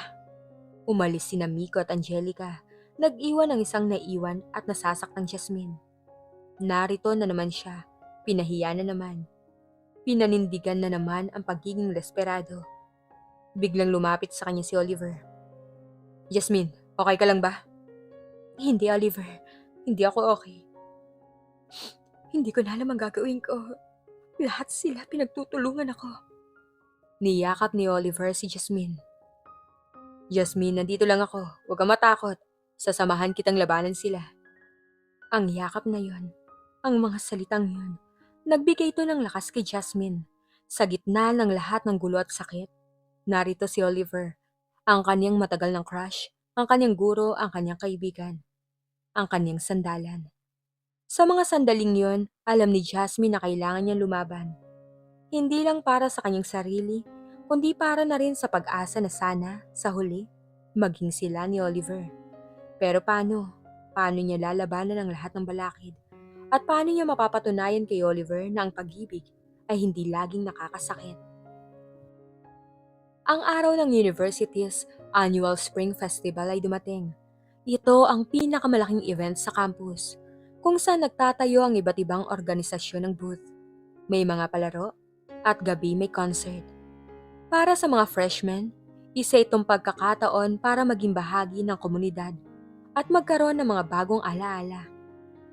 Umalis sina Miko at Angelica. Nag-iwan ng isang naiwan at nasasaktang Jasmine. Narito na naman siya. Pinahiya na naman. Pinanindigan na naman ang pagiging desperado. Biglang lumapit sa kanya si Oliver. Jasmine, okay ka lang ba? Hindi, Oliver. Hindi ako okay. Hindi ko na alam ang gagawin ko. Lahat sila pinagtutulungan ako. Niyakap ni Oliver si Jasmine. Jasmine, nandito lang ako. Huwag kang matakot. Sasamahan kitang labanan sila. Ang yakap na yon, ang mga salitang yon, nagbigay ito ng lakas kay Jasmine. Sa gitna ng lahat ng gulo at sakit, narito si Oliver, ang kanyang matagal ng crush, ang kanyang guro, ang kanyang kaibigan, ang kanyang sandalan. Sa mga sandaling yon, alam ni Jasmine na kailangan niyang lumaban. Hindi lang para sa kanyang sarili, kundi para na rin sa pag-asa na sana, sa huli, maging sila ni Oliver. Pero paano? Paano niya lalabanan ang lahat ng balakid? At paano niya mapapatunayan kay Oliver na ang pag-ibig ay hindi laging nakakasakit? Ang araw ng university's annual spring festival ay dumating. Ito ang pinakamalaking event sa campus, kung saan nagtatayo ang iba't ibang organisasyon ng booth. May mga palaro, at gabi may concert. Para sa mga freshmen, isa itong pagkakataon para maging bahagi ng komunidad at magkaroon ng mga bagong alaala.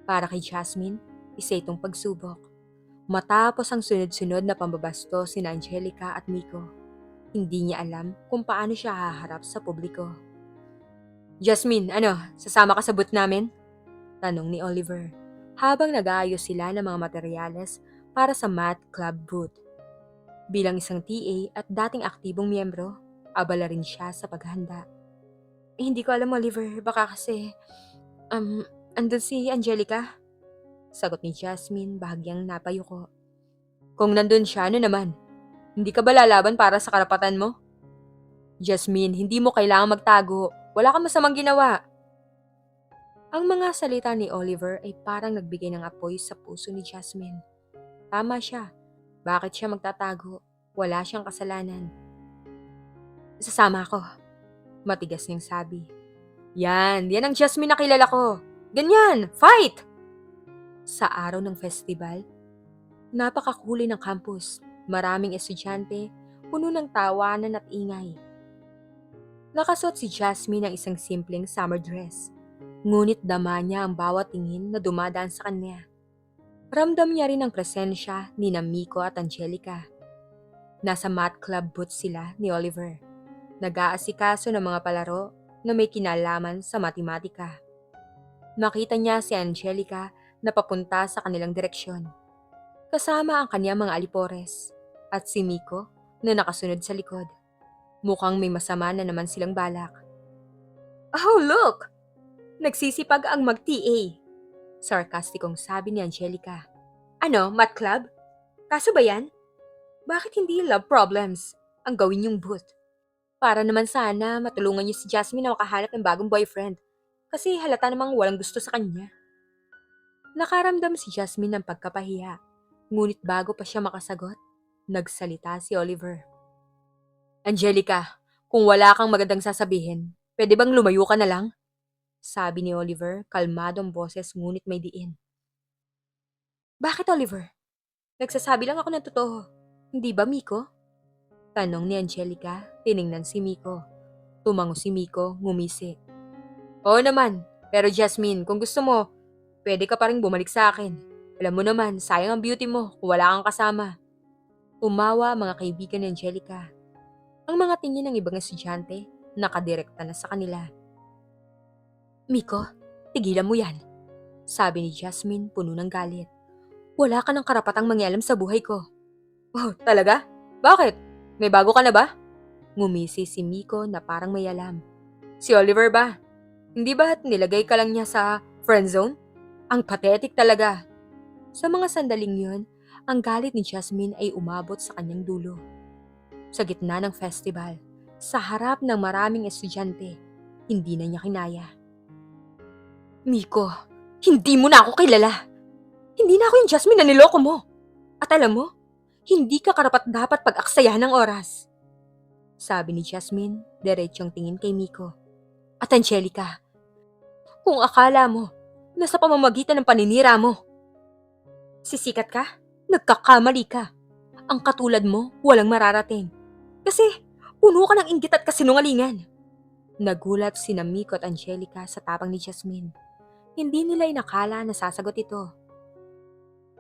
Para kay Jasmine, isa itong pagsubok. Matapos ang sunod-sunod na pambabasto sina Angelica at Miko, hindi niya alam kung paano siya haharap sa publiko. Jasmine, sasama ka sa booth namin? Tanong ni Oliver, habang nag-aayos sila ng mga materyales para sa math club booth. Bilang isang TA at dating aktibong miyembro, abala rin siya sa paghahanda. Hindi ko alam, Oliver, baka kasi, um, andun si Angelica? Sagot ni Jasmine bahagyang napayuko. Kung nandun siya, ano naman? Hindi ka ba lalaban para sa karapatan mo? Jasmine, hindi mo kailangang magtago. Wala kang masamang ginawa. Ang mga salita ni Oliver ay parang nagbigay ng apoy sa puso ni Jasmine. Tama siya. Bakit siya magtatago? Wala siyang kasalanan. Sasama ako. Matigas niyang sabi. Yan ang Jasmine na kilala ko. Ganyan, fight! Sa araw ng festival, napakakuli ng campus. Maraming estudyante, puno ng tawanan at ingay. Nakasuot si Jasmine ng isang simpleng summer dress. Ngunit dama niya ang bawat tingin na dumadaan sa kanya. Ramdam niya rin ang presensya ni Miko at Angelica. Nasa math club booth sila ni Oliver. Nag-aasikaso ng mga palaro na may kinalaman sa matematika. Nakita niya si Angelica na papunta sa kanilang direksyon. Kasama ang kanyang mga alipores at si Miko na nakasunod sa likod. Mukhang may masama na naman silang balak. Oh, look! Nagsisipag ang mag-TA. Sarkastikong sabi ni Angelica. Ano, math club? Kaso ba yan? Bakit hindi love problems ang gawin yung booth? Para naman sana matulungan niyo si Jasmine na makahanap ng bagong boyfriend. Kasi halata namang walang gusto sa kanya. Nakaramdam si Jasmine ng pagkapahiya. Ngunit bago pa siya makasagot, nagsalita si Oliver. Angelica, kung wala kang magandang sasabihin, pwede bang lumayo ka na lang? Sabi ni Oliver, kalmadong boses ngunit may diin. Bakit, Oliver? Nagsasabi lang ako ng totoo. Hindi ba, Miko? Tanong ni Angelica, tiningnan si Miko. Tumango si Miko, ngumisi. Oo naman, pero Jasmine, kung gusto mo, pwede ka pa rin bumalik sa akin. Alam mo naman, sayang ang beauty mo kung wala kang kasama. Umawa ang mga kaibigan ni Angelica. Ang mga tingin ng ibang estudyante, nakadirekta na sa kanila. Miko, tigilan mo yan. Sabi ni Jasmine, puno ng galit. Wala ka ng karapatang mangialam sa buhay ko. Oh, talaga? Bakit? May bago ka na ba? Ngumisi si Miko na parang may alam. Si Oliver ba? Hindi ba nilagay ka lang niya sa friend zone? Ang pathetic talaga. Sa mga sandaling yun, ang galit ni Jasmine ay umabot sa kanyang dulo. Sa gitna ng festival, sa harap ng maraming estudyante, hindi na niya kinaya. Miko, hindi mo na ako kilala. Hindi na ako yung Jasmine na niloko mo. At alam mo, hindi ka karapat-dapat pag-aksayahan ng oras. Sabi ni Jasmine, diretsong tingin kay Miko. At Angelica, kung akala mo, nasa pamamagitan ng paninira mo. Sisikat ka? Nagkakamali ka. Ang katulad mo, walang mararating. Kasi, puno ka ng inggit at kasinungalingan. Nagulat si Miko at Angelica sa tapang ni Jasmine. Hindi nila inakala na sasagot ito.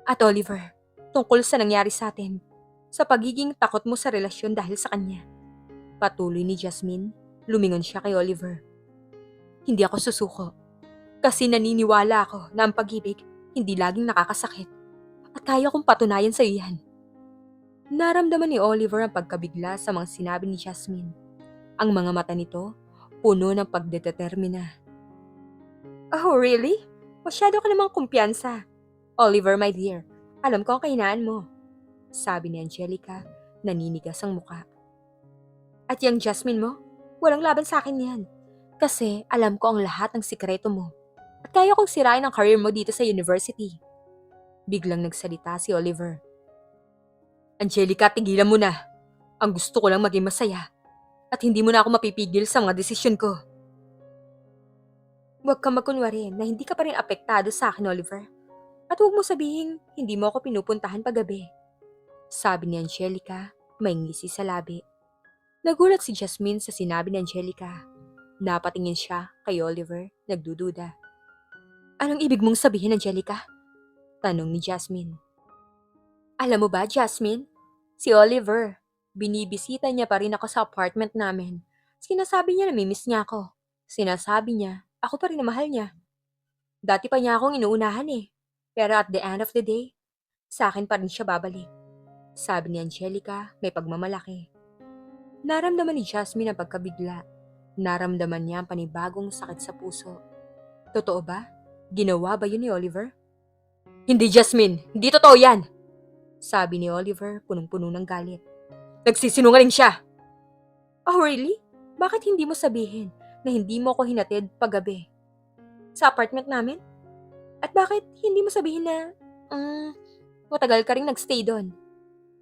At Oliver, tungkol sa nangyari sa atin, sa pagiging takot mo sa relasyon dahil sa kanya. Patuloy ni Jasmine, lumingon siya kay Oliver. Hindi ako susuko. Kasi naniniwala ako na ang pag-ibig hindi laging nakakasakit. At kaya kong patunayan sa iyo yan. Naramdaman ni Oliver ang pagkabigla sa mga sinabi ni Jasmine. Ang mga mata nito, puno ng pagdedetermina. Oh, really? Masyado ka namang kumpiyansa. Oliver, my dear, alam ko ang kahinaan mo. Sabi ni Angelica, naninigas ang muka. At yung Jasmine mo, walang laban sa akin yan. Kasi alam ko ang lahat ng sikreto mo. At kaya kong sirain ang career mo dito sa university. Biglang nagsalita si Oliver. Angelica, tigilan mo na. Ang gusto ko lang maging masaya. At hindi mo na ako mapipigil sa mga desisyon ko. Huwag kang magkunwari na hindi ka pa rin apektado sa akin, Oliver. At huwag mo sabihin, hindi mo ako pinupuntahan paggabi. Sabi ni Angelica, may ngisi sa labi. Nagulat si Jasmine sa sinabi ni Angelica. Napatingin siya kay Oliver, nagdududa. Anong ibig mong sabihin, Angelica? Tanong ni Jasmine. Alam mo ba, Jasmine? Si Oliver, binibisita niya pa rin ako sa apartment namin. Sinasabi niya na namimiss niya ako. Sinasabi niya, ako pa rin na mahal niya. Dati pa niya akong inuunahan eh. Pero at the end of the day, sa akin pa rin siya babalik. Sabi ni Angelica, may pagmamalaki. Naramdaman ni Jasmine ang pagkabigla. Naramdaman niya ang panibagong sakit sa puso. Totoo ba? Ginawa ba yun ni Oliver? Hindi, Jasmine. Hindi totoo yan. Sabi ni Oliver, punong-puno ng galit. Nagsisinungaling siya. Oh, really? Bakit hindi mo sabihin na hindi mo ako hinatid paggabi sa apartment namin? At bakit hindi mo sabihin na, matagal ka rin nagstay doon?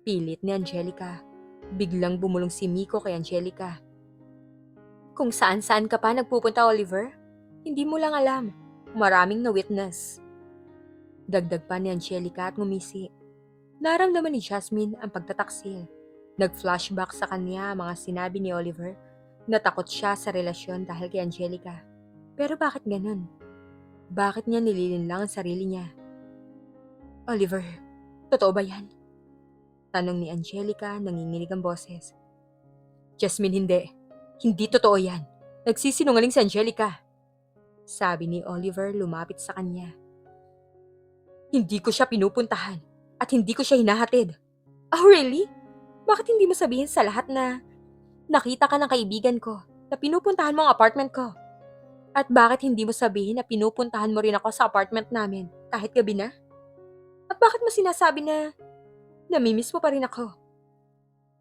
Pilit ni Angelica. Biglang bumulong si Miko kay Angelica. Kung saan-saan ka pa nagpupunta, Oliver? Hindi mo lang alam. Maraming na-witness. Dagdag pa ni Angelica at ngumisi. Naramdaman ni Jasmine ang pagtataksil. Nag-flashback sa kanya ang mga sinabi ni Oliver na takot siya sa relasyon dahil kay Angelica. Pero bakit ganun? Bakit niya nililinlang ang sarili niya? Oliver, totoo ba yan? Tanong ni Angelica, nanginginig ang boses. Jasmine, hindi. Hindi totoo yan. Nagsisinungaling si Angelica. Sabi ni Oliver lumapit sa kanya. Hindi ko siya pinupuntahan at hindi ko siya hinahatid. Oh, really? Bakit hindi mo sabihin sa lahat na nakita ka ng kaibigan ko na pinupuntahan mo ang apartment ko? At bakit hindi mo sabihin na pinupuntahan mo rin ako sa apartment namin kahit gabi na? At bakit mo sinasabi na namimiss mo pa rin ako?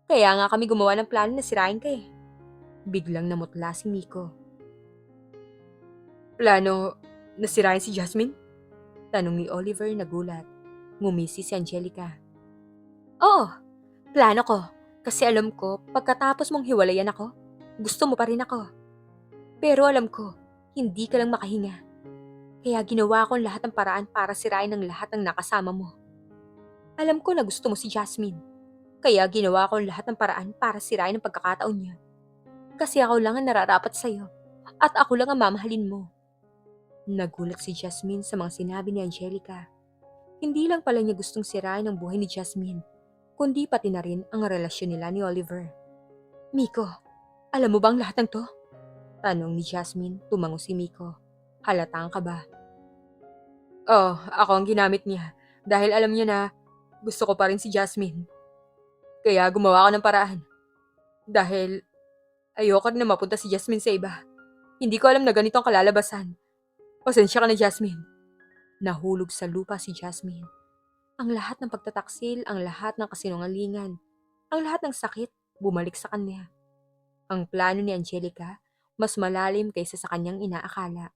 Kaya nga kami gumawa ng plano na sirain ka eh. Biglang namutla si Miko. Plano na sirain si Jasmine? Tanong ni Oliver nagulat. Ngumisi si Angelica. Oo, plano ko. Kasi alam ko, pagkatapos mong hiwalayan ako, gusto mo pa rin ako. Pero alam ko, hindi ka lang makahinga. Kaya ginawa ko lahat ng paraan para sirain ang lahat ng nakasama mo. Alam ko na gusto mo si Jasmine. Kaya ginawa ko lahat ng paraan para sirain ang pagkakataon niya. Kasi ako lang ang nararapat sa'yo. At ako lang ang mamahalin mo. Nagulat si Jasmine sa mga sinabi ni Angelica. Hindi lang pala niya gustong sirain ang buhay ni Jasmine, kundi pati na rin ang relasyon nila ni Oliver. Miko, alam mo bang lahat ng to? Tanong ni Jasmine, tumango si Miko. Halatang ka ba? Oh, ako ang ginamit niya dahil alam niya na gusto ko pa rin si Jasmine. Kaya gumawa ako ng paraan. Dahil ayoko rin na mapunta si Jasmine sa iba. Hindi ko alam na ganito ang kalalabasan. Pasensya ka na, Jasmine. Nahulog sa lupa si Jasmine. Ang lahat ng pagtataksil, ang lahat ng kasinungalingan, ang lahat ng sakit, bumalik sa kanya. Ang plano ni Angelica, mas malalim kaysa sa kanyang inaakala.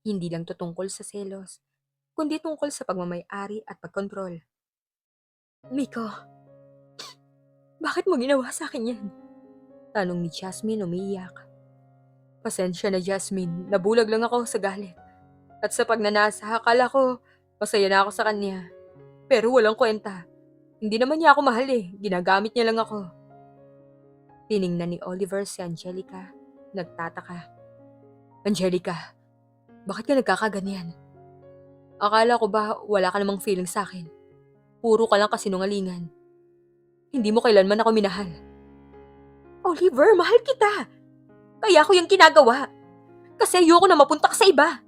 Hindi lang to tungkol sa selos, kundi tungkol sa pagmamay-ari at pagkontrol. Miko, bakit mo ginawa sa akin yan? Tanong ni Jasmine umiiyak. Pasensya na, Jasmine, nabulag lang ako sa galit. At sa pagnanasa, akala ko masaya na ako sa kanya. Pero walang kwenta. Hindi naman niya ako mahal eh. Ginagamit niya lang ako. Tiningnan ni Oliver si Angelica. Nagtataka. Angelica, bakit ka nagkakaganyan? Akala ko ba wala ka namang feeling sa akin? Puro ka lang kasinungalingan. Hindi mo kailanman ako minahal. Oliver, mahal kita. Kaya ko yung ginagawa. Kasi ayoko na mapunta ka sa iba.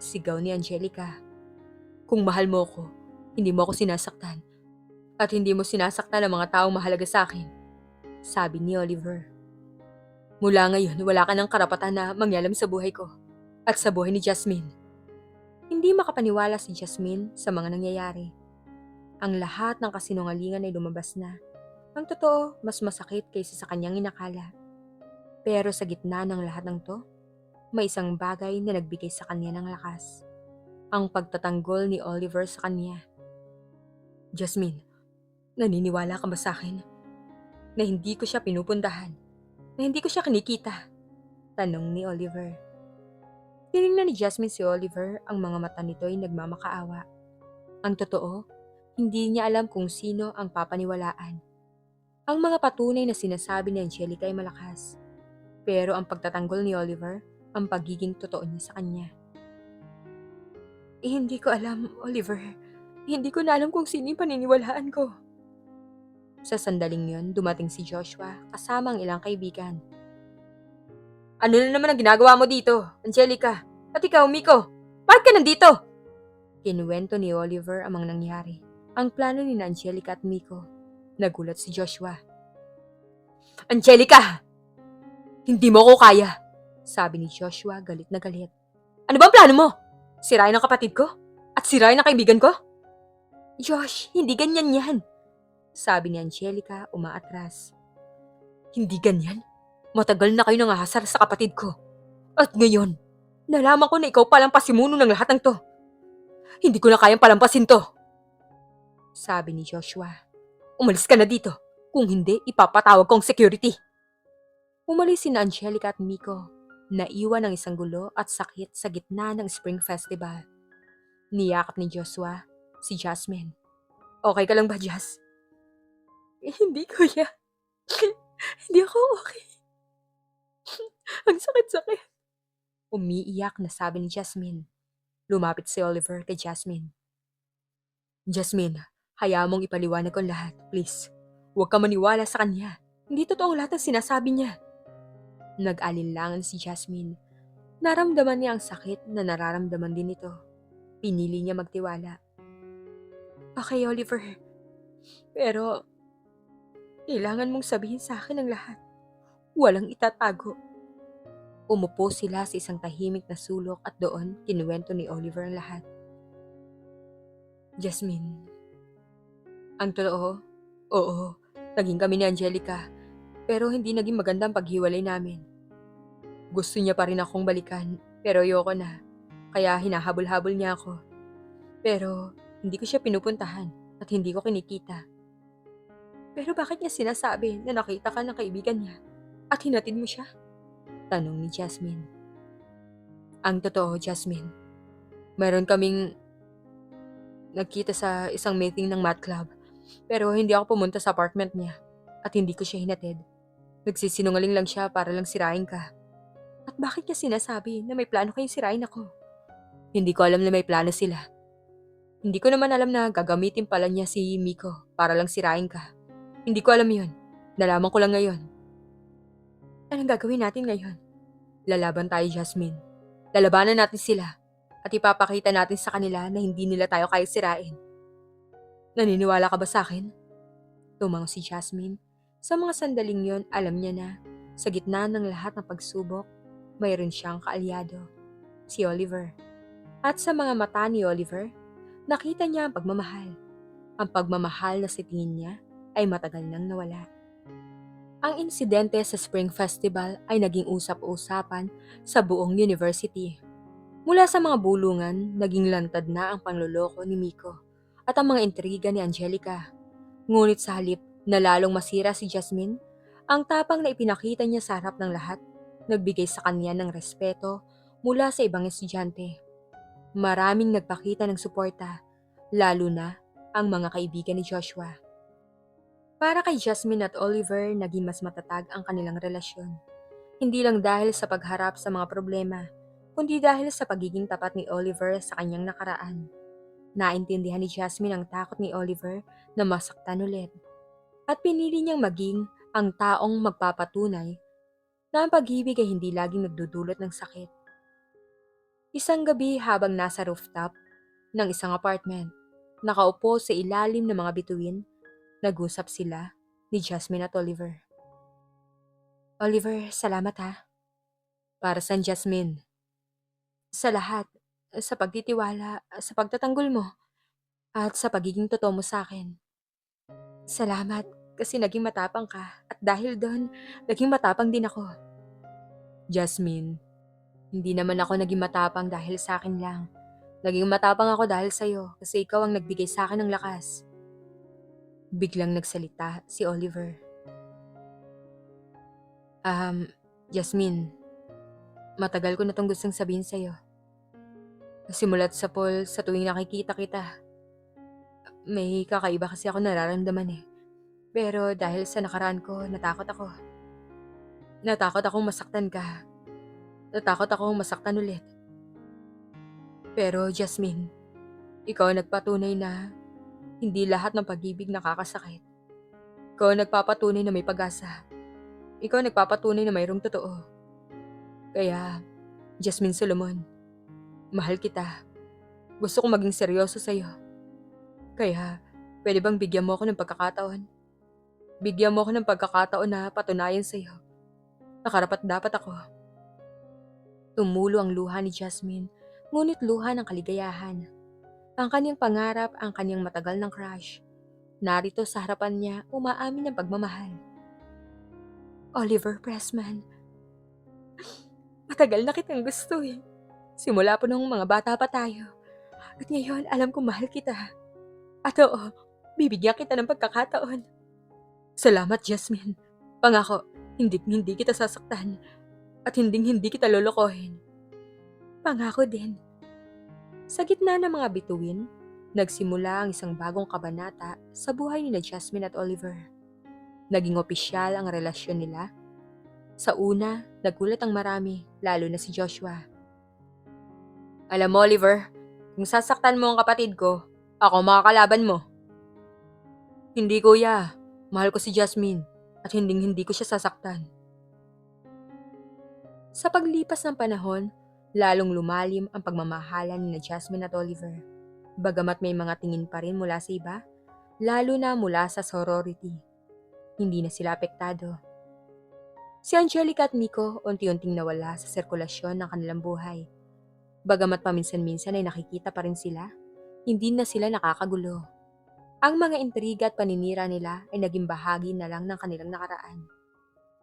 Sigaw ni Angelica. Kung mahal mo ako, hindi mo ako sinasaktan. At hindi mo sinasaktan ang mga taong mahalaga sa akin. Sabi ni Oliver. Mula ngayon, wala ka ng karapatan na mangyalam sa buhay ko. At sa buhay ni Jasmine. Hindi makapaniwala si Jasmine sa mga nangyayari. Ang lahat ng kasinungalingan ay lumabas na. Ang totoo, mas masakit kaysa sa kanyang inakala. Pero sa gitna ng lahat ng to, may isang bagay na nagbigay sa kanya ng lakas. Ang pagtatanggol ni Oliver sa kanya. Jasmine, naniniwala ka ba sa akin? Na hindi ko siya pinupuntahan? Na hindi ko siya kinikita? Tanong ni Oliver. Tinignan ni Jasmine si Oliver, ang mga mata nito ay nagmamakaawa. Ang totoo, hindi niya alam kung sino ang papaniwalaan. Ang mga patunay na sinasabi ni Angelica ay malakas. Pero ang pagtatanggol ni Oliver, ang pagiging totoo niya sa kanya. Hindi ko alam, Oliver. Hindi ko na alam kung sino yung paniniwalaan ko. Sa sandaling yon, dumating si Joshua kasama ang ilang kaibigan. Ano na naman ang ginagawa mo dito, Angelica? At ikaw, Miko? Bakit ka nandito? Kinuwento ni Oliver ang mga nangyari. Ang plano ni Angelica at Miko. Nagulat si Joshua. Angelica! Hindi mo ko kaya! Sabi ni Joshua galit na galit. Ano ba ang plano mo? Sirain ang kapatid ko? At sirain ang kaibigan ko? Josh, hindi ganyan yan. Sabi ni Angelica umaatras. Hindi ganyan? Matagal na kayo nangahasar sa kapatid ko. At ngayon, nalaman ko na ikaw palang pasimuno ng lahat ng to. Hindi ko na kayang palampasin to. Sabi ni Joshua. Umalis ka na dito. Kung hindi, ipapatawag ko ang security. Umalis sina Angelica at Miko. Naiwan ng isang gulo at sakit sa gitna ng Spring Festival. Niyakap ni Joshua si Jasmine. Okay ka lang ba, Jas? Hindi, kuya. Hindi ako okay. Ang sakit-sakit. Umiiyak na sabi ni Jasmine. Lumapit si Oliver kay Jasmine. Jasmine, hayaan mong ipaliwanag ko ang lahat, please. Huwag ka maniwala sa kanya. Hindi totoo lahat ng sinasabi niya. Nag-alinlangan si Jasmine. Naramdaman niya ang sakit na nararamdaman din ito. Pinili niya magtiwala. Okay, Oliver. Pero, kailangan mong sabihin sa akin ang lahat. Walang itatago. Umupo sila sa isang tahimik na sulok at doon kinuwento ni Oliver ang lahat. Jasmine, ang totoo, oo, naging kami ni Angelica, pero hindi naging maganda ang paghiwalay namin. Gusto niya pa rin akong balikan, pero ayoko na, kaya hinahabol-habol niya ako. Pero hindi ko siya pinupuntahan at hindi ko kinikita. Pero bakit niya sinasabi na nakita ka ng kaibigan niya at hinatid mo siya? Tanong ni Jasmine. Ang totoo, Jasmine, mayroon kaming nagkita sa isang meeting ng math club, pero hindi ako pumunta sa apartment niya at hindi ko siya hinatid. Nagsisinungaling lang siya para lang sirain ka. At bakit niya sinasabi na may plano kayong sirain ako? Hindi ko alam na may plano sila. Hindi ko naman alam na gagamitin pala niya si Miko para lang sirain ka. Hindi ko alam yun. Nalaman ko lang ngayon. Anong gagawin natin ngayon? Lalaban tayo, Jasmine. Lalabanan natin sila at ipapakita natin sa kanila na hindi nila tayo kaya sirain. Naniniwala ka ba sa akin? Tumango si Jasmine. Sa mga sandaling yon, alam niya na sa gitna ng lahat ng pagsubok, mayroon siyang kaalyado, si Oliver. At sa mga mata ni Oliver, nakita niya ang pagmamahal. Ang pagmamahal na sa tingin niya ay matagal nang nawala. Ang insidente sa Spring Festival ay naging usap-usapan sa buong university. Mula sa mga bulungan, naging lantad na ang panloloko ni Miko at ang mga intriga ni Angelica. Ngunit sa halip na lalong masira si Jasmine, ang tapang na ipinakita niya sa harap ng lahat, nagbigay sa kanya ng respeto mula sa ibang estudyante. Maraming nagpakita ng suporta, lalo na ang mga kaibigan ni Joshua. Para kay Jasmine at Oliver, naging mas matatag ang kanilang relasyon. Hindi lang dahil sa pagharap sa mga problema, kundi dahil sa pagiging tapat ni Oliver sa kanyang nakaraan. Naintindihan ni Jasmine ang takot ni Oliver na masaktan ulit. At pinili niyang maging ang taong magpapatunay na ang pag-ibig ay hindi laging nagdudulot ng sakit. Isang gabi habang nasa rooftop ng isang apartment, nakaupo sa ilalim ng mga bituin, nag-usap sila ni Jasmine at Oliver. Oliver, salamat ha. Para saan, Jasmine? Sa lahat, sa pagtitiwala, sa pagtatanggol mo, at sa pagiging totoo mo sa akin. Salamat kasi naging matapang ka at dahil doon, naging matapang din ako. Jasmine, hindi naman ako naging matapang dahil sa akin lang. Naging matapang ako dahil sa'yo kasi ikaw ang nagbigay sa akin ng lakas. Biglang nagsalita si Oliver. Jasmine, matagal ko na itong gustong sabihin sa'yo. Simulat sa pool sa tuwing nakikita kita, may kakaiba kasi ako nararamdaman eh. Pero dahil sa nakaraan ko, natakot ako. Natakot akong masaktan ka. Natakot akong masaktan ulit. Pero Jasmine, ikaw ang nagpatunay na hindi lahat ng pag-ibig nakakasakit. Ikaw ang nagpapatunay na may pag-asa. Ikaw ang nagpapatunay na mayroong totoo. Kaya, Jasmine Solomon, mahal kita. Gusto kong maging seryoso sa'yo. Kaya, pwede bang bigyan mo ako ng pagkakataon? Bigyan mo ako ng pagkakataon na patunayan sa'yo na karapat-dapat ako. Tumulo ang luha ni Jasmine, ngunit luha ng kaligayahan. Ang kanyang pangarap, ang kanyang matagal ng crush. Narito sa harapan niya, umaamin ng pagmamahal. Oliver Pressman, matagal na kitang gusto eh. Simula po nung mga bata pa tayo. At ngayon, alam kong mahal kita. At oo, bibigyan kita ng pagkakataon. Salamat, Jasmine. Pangako, hindi kita sasaktan. At hindi kita lolokohin. Pangako din. Sa gitna ng mga bituin, nagsimula ang isang bagong kabanata sa buhay ni Jasmine at Oliver. Naging opisyal ang relasyon nila. Sa una, nagulat ang marami, lalo na si Joshua. Alam mo, Oliver, kung sasaktan mo ang kapatid ko, ako makakalaban mo. Hindi, kuya. Mahal ko si Jasmine at hindi ko siya sasaktan. Sa paglipas ng panahon, lalong lumalim ang pagmamahalan ni Jasmine at Oliver. Bagamat may mga tingin pa rin mula sa iba, lalo na mula sa sorority. Hindi na sila apektado. Si Angelica at Miko unti-unting nawala sa sirkulasyon ng kanilang buhay. Bagamat paminsan-minsan ay nakikita pa rin sila, hindi na sila nakakagulo. Ang mga intriga at paninira nila ay naging bahagi na lang ng kanilang nakaraan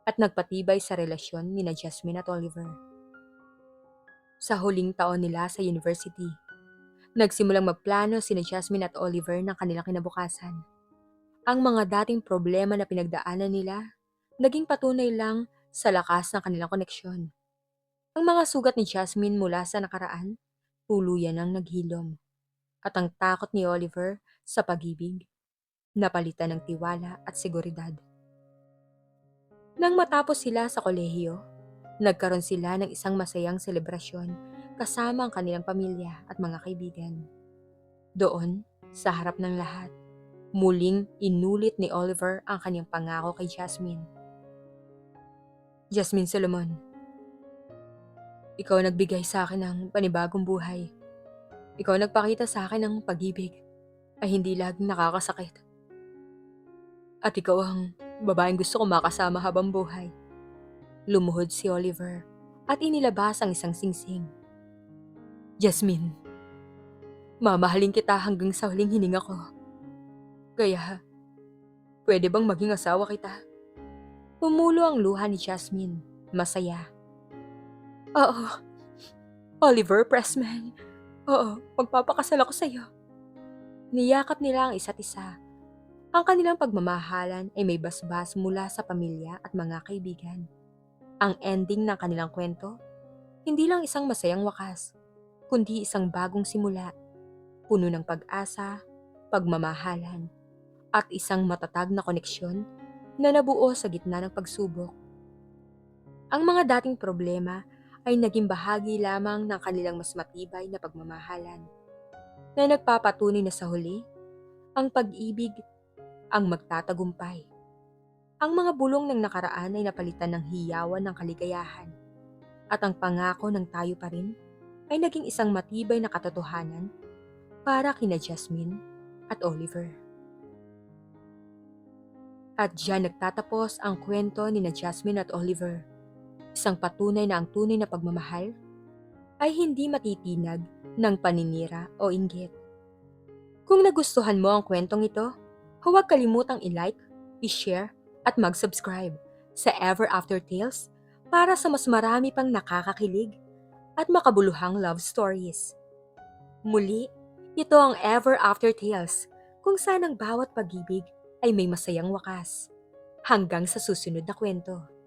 at nagpatibay sa relasyon ni Jasmine at Oliver. Sa huling taon nila sa university, nagsimulang magplano si Jasmine at Oliver ng kanilang kinabukasan. Ang mga dating problema na pinagdaanan nila, naging patunay lang sa lakas ng kanilang koneksyon. Ang mga sugat ni Jasmine mula sa nakaraan, tuluyan ang naghilom. At ang takot ni Oliver sa pag-ibig, napalitan ng tiwala at seguridad. Nang matapos sila sa kolehiyo, nagkaroon sila ng isang masayang selebrasyon kasama ang kanilang pamilya at mga kaibigan. Doon, sa harap ng lahat, muling inulit ni Oliver ang kanyang pangako kay Jasmine. Jasmine Solomon, ikaw nagbigay sa akin ng panibagong buhay. Ikaw nagpakita sa akin ng pag-ibig ay hindi laging nakakasakit. At ikaw ang babaeng gusto ko makasama habang buhay. Lumuhod si Oliver at inilabas ang isang singsing. Jasmine, mamahalin kita hanggang sa huling hininga ko. Kaya, pwede bang maging asawa kita? Tumulo ang luha ni Jasmine, masaya. Oo, Oliver Pressman. Oo, magpapakasal ako sa'yo. Niyakap nila ang isa't isa. Ang kanilang pagmamahalan ay may basbas mula sa pamilya at mga kaibigan. Ang ending ng kanilang kwento, hindi lang isang masayang wakas, kundi isang bagong simula, puno ng pag-asa, pagmamahalan, at isang matatag na koneksyon na nabuo sa gitna ng pagsubok. Ang mga dating problema ay naging bahagi lamang ng kanilang mas matibay na pagmamahalan, na nagpapatunay na sa huli, ang pag-ibig ang magtatagumpay. Ang mga bulong ng nakaraan ay napalitan ng hiyawan ng kaligayahan, at ang pangako ng tayo pa rin ay naging isang matibay na katotohanan para kina Jasmine at Oliver. At diyan nagtatapos ang kwento ni Jasmine at Oliver. Isang patunay na ang tunay na pagmamahal ay hindi matitinag ng paninira o inggit. Kung nagustuhan mo ang kwentong ito, huwag kalimutang i-like, i-share at mag-subscribe sa Ever After Tales para sa mas marami pang nakakakilig at makabuluhang love stories. Muli, ito ang Ever After Tales kung saan ang bawat pag-ibig ay may masayang wakas. Hanggang sa susunod na kwento.